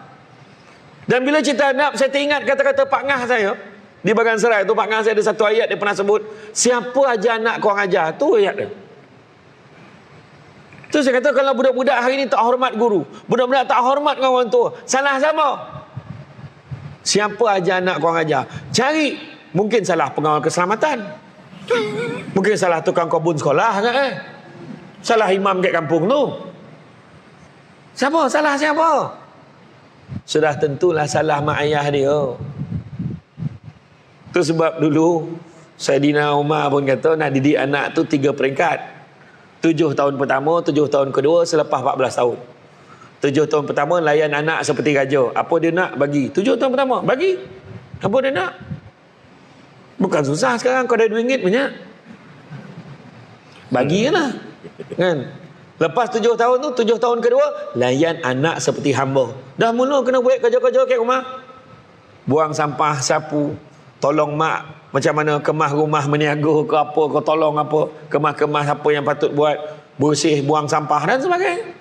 Dan bila cerita adab, saya teringat kata-kata Pak Ngah saya di Bagan Serai tu. Pak Ngah saya ada satu ayat dia pernah sebut, siapa ajar anak kau ajar, tu ayat dia. Tu saya kata kalau budak-budak hari ni tak hormat guru, budak-budak tak hormat dengan orang tua, salah siapa? Siapa ajar anak kau ajar? Cari, mungkin salah pengawal keselamatan, mungkin salah tukang kebun sekolah kan, salah imam kat kampung tu. Siapa? Salah siapa? Sudah tentulah salah mak ayah dia. Itu sebab dulu Saidina Umar pun kata nak didik anak tu 3 peringkat. 7 tahun pertama, 7 tahun kedua, selepas 14 tahun. 7 tahun pertama layan anak seperti raja. Apa dia nak bagi. 7 tahun pertama bagi. Apa dia nak? Bukan susah sekarang, kau ada RM2 banyak. Bagilah. Kan? Lepas 7 tahun tu, 7 tahun kedua, layan anak seperti hamba. Dah mula kena buat kerja-kerja kat rumah. Buang sampah, sapu, tolong mak macam mana kemah rumah meniaga ke apa, ke tolong apa, kemah-kemah apa yang patut buat, bersih, buang sampah dan sebagainya.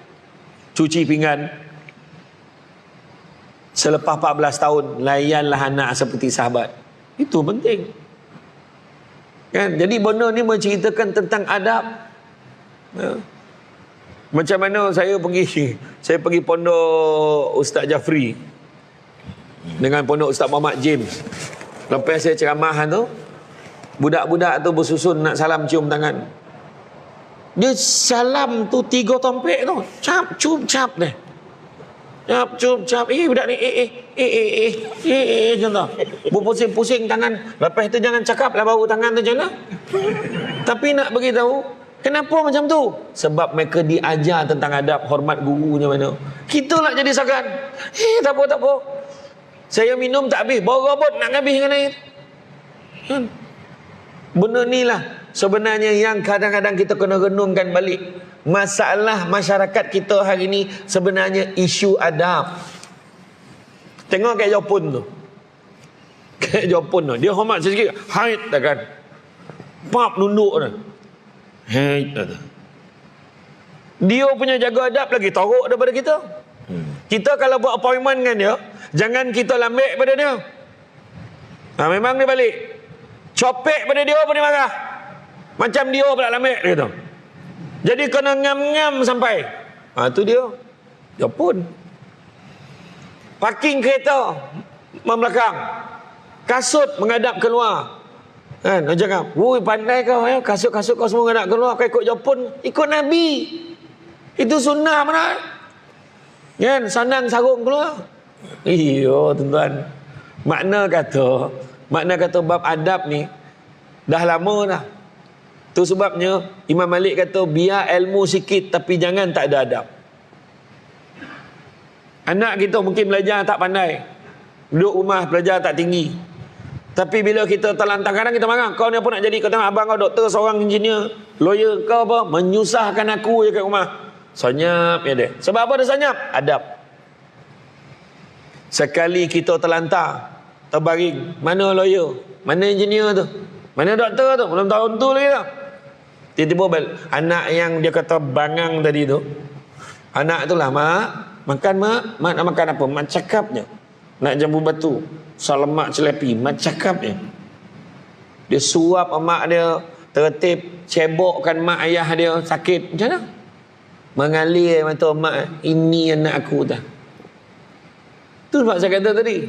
Cuci pinggan. Selepas 14 tahun, layanlah anak seperti sahabat. Itu penting. Kan? Jadi benda ni menceritakan tentang adab. Ya. Macam mana saya pergi pondok Ustaz Jafri dengan pondok Ustaz Muhammad James. Lepas saya ceramah tu, budak-budak tu bersusun nak salam cium tangan. Dia salam tu 3 tompek tu. Cap, cium, cap deh. Cap, cium, cap. Budak ni macam tu. Berpusing-pusing tangan. Lepas tu jangan cakap lah bau tangan tu macam mana. Tapi nak beritahu, kenapa macam tu? Sebab mereka diajar tentang adab, hormat gurunya mana. Kita nak jadi sagan. Tak apa. Saya minum tak habis, bawa robot nak habis dengan air. Benda ni lah sebenarnya yang kadang-kadang kita kena renungkan balik. Masalah masyarakat kita hari ni sebenarnya isu adab. Tengok kat Jepun tu. Kat Jepun tu, dia hormat sikit. Haid dah kan. Pap nunduk dah. Dia punya jaga adab lagi teruk daripada kita. Kita kalau buat appointment dengan dia, jangan kita lambek pada dia. Memang dia balik copek pada dia pun dia marah. Macam dia pula lambek dia kata. Jadi kena ngam-ngam sampai. Tu dia pun parking kereta membelakang, kasut menghadap keluar. Kan, jangan. Woi, pandai kau ya. Kasut-kasut kau semua nak keluar, kau ikut Jepun, ikut Nabi. Itu sunnah mana? Kan, sanang sarung keluar. Iyo, tuan-tuan. Makna kata bab adab ni dah lama dah. Tu sebabnya Imam Malik kata biar ilmu sikit tapi jangan tak ada adab. Anak kita mungkin belajar tak pandai, duduk rumah belajar tak tinggi. Tapi bila kita terlantar, kadang kita marah. Kau ni apa nak jadi? Kau tengok abang kau doktor, seorang engineer, lawyer, kau apa? Menyusahkan aku je kat rumah. Senyap ya dia. Sebab apa dia senyap? Adab. Sekali kita terlantar, terbaring, mana lawyer? Mana engineer tu? Mana doktor tu? Belum tahun tu lagi dah. Tiba-tiba anak yang dia kata bangang tadi tu, anak tu lah, mak, makan mak. Mak nak makan apa? Mak cakapnya. Nak jambu batu, salamak celepi, mak cakapnya. Dia suap mak dia tertib, cebokkan mak ayah dia sakit, macam mana? Mengalir mata mak, ini anak aku dah. Tu sebab saya kata tadi,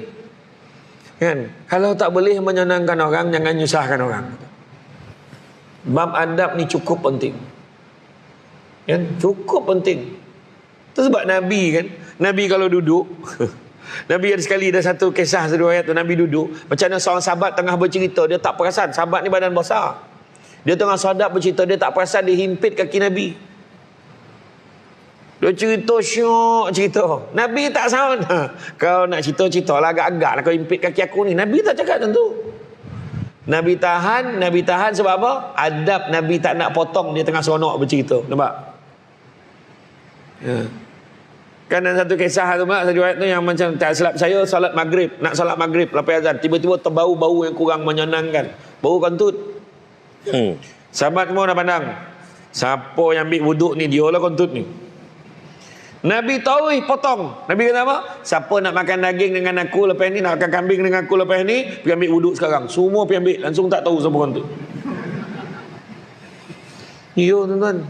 kan, kalau tak boleh menyenangkan orang, jangan nyusahkan orang. Bab adab ni cukup penting, kan, cukup penting. Tu sebab Nabi kan, Nabi kalau duduk Nabi ada sekali, ada satu kisah, satu ayat tu, Nabi duduk, macam mana seorang sahabat tengah bercerita, dia tak perasan, sahabat ni badan besar, dia tengah sadap bercerita, dia tak perasan, dia himpit kaki Nabi. Dia cerita syok cerita. Nabi tak sound. Kau nak cerita lah agak-agak lah kau impit kaki aku ni. Nabi tak cakap tentu. Nabi tahan sebab apa? Adab Nabi tak nak potong dia tengah seronok bercerita. Nampak? Ya. Kan ada satu kisah tu mak, satu ayat tu yang macam tak silap saya solat maghrib, nak solat maghrib lepas azan, tiba-tiba terbau bau yang kurang menyenangkan. Bau kentut. Sahabat semua dah pandang. Siapa yang ambil wuduk ni, dia lah kentut ni. Nabi tahu potong. Nabi kata apa? Siapa nak makan daging dengan aku lepas ni, nak makan kambing dengan aku lepas ni, pergi ambil wuduk sekarang. Semua pergi ambil, langsung tak tahu siapa kentut. Yo tuan-tuan.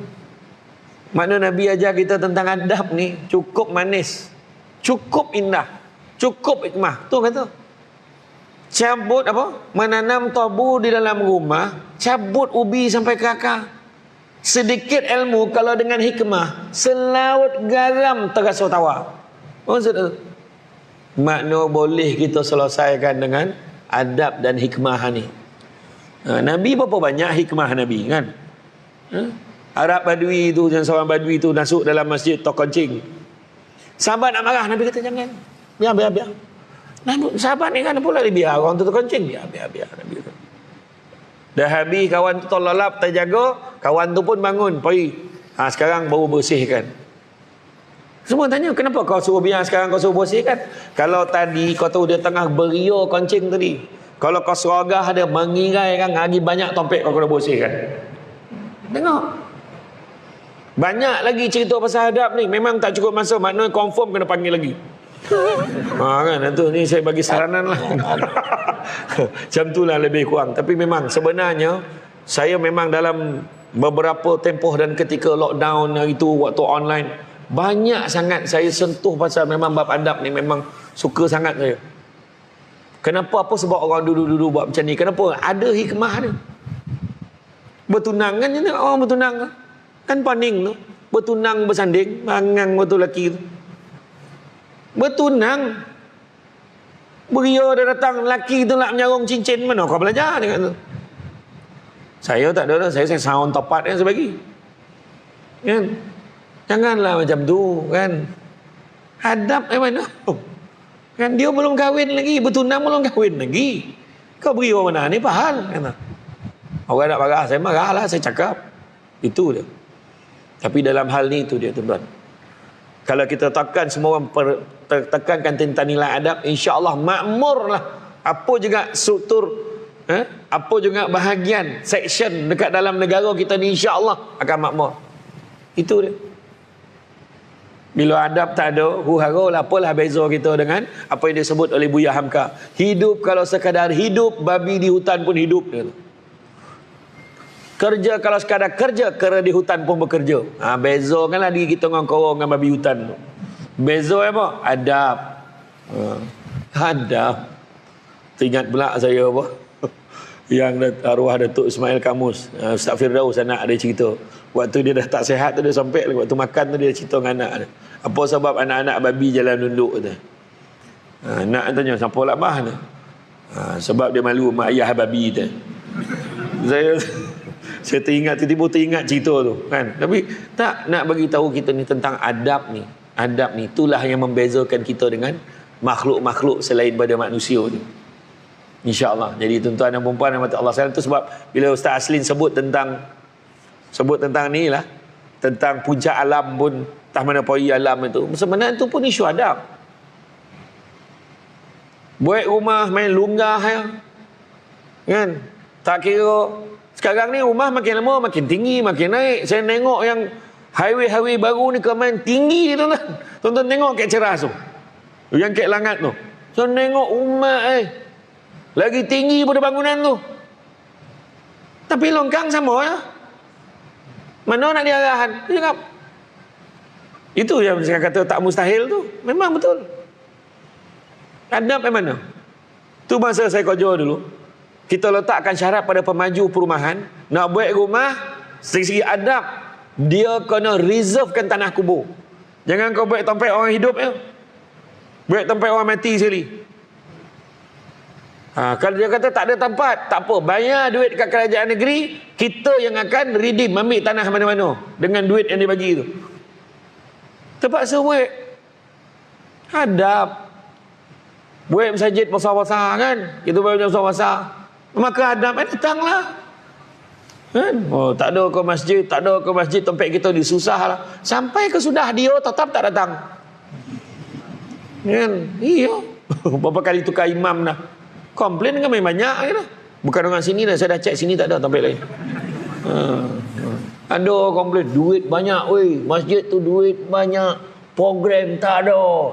Makna Nabi ajar kita tentang adab ni cukup manis, cukup indah, cukup hikmah. Tu kata. Cabut apa? Menanam tabu di dalam rumah, cabut ubi sampai ke akar. Sedikit ilmu kalau dengan hikmah, selaut garam terasa tawar. Maksud tu? Makna boleh kita selesaikan dengan adab dan hikmah ni. Nabi berapa banyak hikmah Nabi kan? Arab Badui tu, yang seorang Badui tu masuk dalam masjid tok kencing. Sahabat nak marah, Nabi kata jangan. Biar. Nabi, sahabat ni kan pula dia biar orang tu kencing, biar Nabi kata. Dah habis kawan tu terlelap, terjaga, kawan tu pun bangun, pergi. Sekarang baru bersihkan. Semua tanya, kenapa kau suruh biar, sekarang kau suruh bersihkan? Kalau tadi kau tahu dia tengah beria kencing tadi, kalau kau seragah dia mengirai kan, lagi banyak tompek kau kena bersihkan. Tengok. Banyak lagi cerita pasal adab ni. Memang tak cukup masa, maknanya confirm kena panggil lagi. Kan itu ni saya bagi saranan lah. Macam tu lah lebih kurang. Tapi memang sebenarnya saya memang dalam beberapa tempoh dan ketika lockdown itu, waktu online, banyak sangat saya sentuh pasal memang bab adab ni. Memang suka sangat saya. Kenapa? Apa sebab orang dulu-dulu buat macam ni? Kenapa? Ada hikmah dia. Bertunang kan, orang bertunang kan paning tu, bertunang bersanding, mangang betul lelaki tu. Bertunang, beria dah datang, lelaki tu nak menyarung cincin, mana kau belajar dengan tu? Saya tak ada dah, saya sound tepat yang saya bagi. Kan? Janganlah macam tu kan. Adab mana? Kan dia belum kahwin lagi, bertunang belum kahwin lagi. Kau beria mana ni pahal kan? Orang nak marah, saya marah lah, saya cakap. Itu dia. Tapi dalam hal ni itu dia tuan-tuan. Kalau kita tekan semua orang tekankan tentang nilai adab, insya-Allah makmur lah. Apa juga struktur, apa juga bahagian, section dekat dalam negara kita ni, insya-Allah akan makmur. Itu dia. Bila adab tak ada, huru-hara lah, apalah beza kita dengan apa yang disebut oleh Buya Hamka. Hidup kalau sekadar hidup, babi di hutan pun hidup dia tu. Kerja kalau sekadar kerja, kera di hutan pun bekerja. Beza kan lah diri kita dengan korang dengan babi hutan tu. Beza apa? Adab. Adab. Teringat pula saya apa? Yang arwah Datuk Ismail Kamus, Ustaz Firdaus anak dia cerita. Waktu dia dah tak sihat tu, dia sampai waktu makan tu dia cerita dengan anak dia. Apa sebab anak-anak babi jalan nunduk tu? Anak tanya, siapa lah bah ni? Sebab dia malu mak ayah babi tu. Saya tiba-tiba teringat cerita tu kan. Tapi tak nak bagi tahu kita ni tentang adab ni. Adab ni itulah yang membezakan kita dengan makhluk-makhluk selain pada manusia ni. InsyaAllah. Jadi tuan-tuan dan puan-puan yang mati Allah sekalian, tu sebab bila Ustaz Aslin sebut tentang ni lah, tentang puncak alam pun, tak mana poi alam itu, sebenarnya itu pun isu adab. Buat rumah main lunggah ya. Kan? Tak kira. Sekarang ni rumah makin lama makin tinggi, makin naik. Saya tengok yang highway baru ni kemain tinggi tu lah. Tonton tengok kat ceras tu. Yang kat langat tu. So tengok rumah lagi tinggi pada bangunan tu. Tapi longkang sama ya. Mana nak diarahan? Dia cakap. Itu yang saya kata tak mustahil tu. Memang betul. Adab yang mana? Tu masa saya kerja dulu. Kita letakkan syarat pada pemaju perumahan. Nak buat rumah, segi adab, dia kena reservekan tanah kubur. Jangan kau buat tempat orang hidup ya. Buat tempat orang mati sekali. Kalau dia kata tak ada tempat, tak apa, bayar duit kat kerajaan negeri, kita yang akan redeem, ambil tanah mana-mana dengan duit yang dibagi tu. Terpaksa buat. Hadap. Buat masjid besar-besar kan, kita buat besar-besar, maka hadap datanglah kan. Oh, tak ada ke masjid, tak ada ke masjid, tempat kita disusah lah. Sampai ke sudah dia tetap tak datang kan. Iya. Berapa kali tukar imam dah, komplain kan main banyak kan? Bukan orang sini dah, saya dah cek sini tak ada tempat lain. Ada komplain duit banyak, weh, masjid tu duit banyak, program tak ada.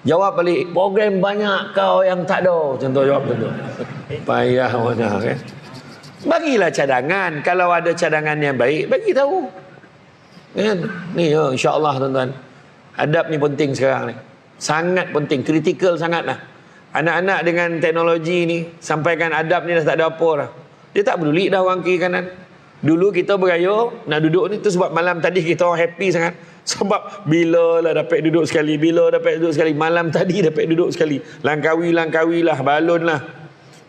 Jawab balik, program banyak kau yang tak ada. Contoh jawab contoh. Payah mana kan? Bagilah cadangan. Kalau ada cadangan yang baik, bagi tahu. Kan? Ni ya, insya-Allah tuan-tuan. Adab ni penting sekarang ni. Sangat penting, kritikal sangatlah. Anak-anak dengan teknologi ni, sampaikan adab ni dah tak ada apa dah. Dia tak peduli dah orang kiri kanan. Dulu kita beraya nak duduk ni tu sebab malam tadi kita orang happy sangat. Sebab bila lah dapat duduk sekali, bila dapat duduk sekali, malam tadi dapat duduk sekali. Langkawi lah, balon lah.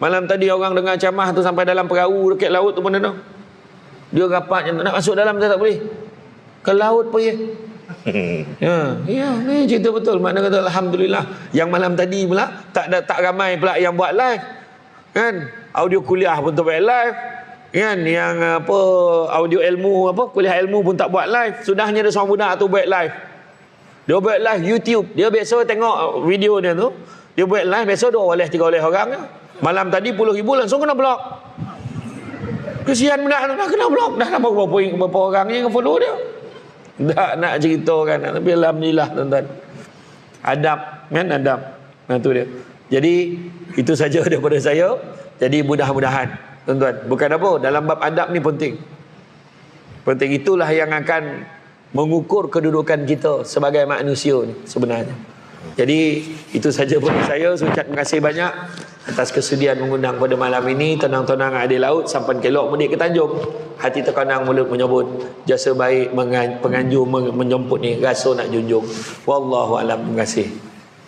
Malam tadi orang dengar camah tu sampai dalam perahu dekat laut tu pun ada. Dia rapat nak masuk dalam tak boleh. Ke laut pun ya. Ya, ni cerita betul. Makna kata alhamdulillah yang malam tadi pula tak ramai pula yang buat live. Kan? Audio kuliah pun tak buat live. Kan, yang apa audio ilmu, apa kuliah ilmu pun tak buat live. Sudahnya ada seorang budak tu buat live. Dia buat live YouTube. Dia biasa tengok video dia tu, dia buat live biasa 2 oleh 3 oleh orang. Malam tadi 10,000 langsung kena blok. Kesian budak tu dah kena blok. Dah berapa orang yang follow dia. Tak nak ceritakan, tapi alhamdulillah tuan-tuan. Adab, kan, adab. Nah tu dia. Jadi itu saja daripada saya. Jadi mudah-mudahan tuan-tuan, bukan apa, dalam bab adab ni penting. Penting, itulah yang akan mengukur kedudukan kita sebagai manusia ni sebenarnya. Jadi itu saja dari saya. Saya terima kasih banyak atas kesudian mengundang pada malam ini. Tenang-tenang ada laut, sampan kelok mudik ke Tanjung. Hati terkenang mulut menyebut. Jasa baik penganjur menjemput ni, rasa nak junjung. Wallahu alam. Terima kasih.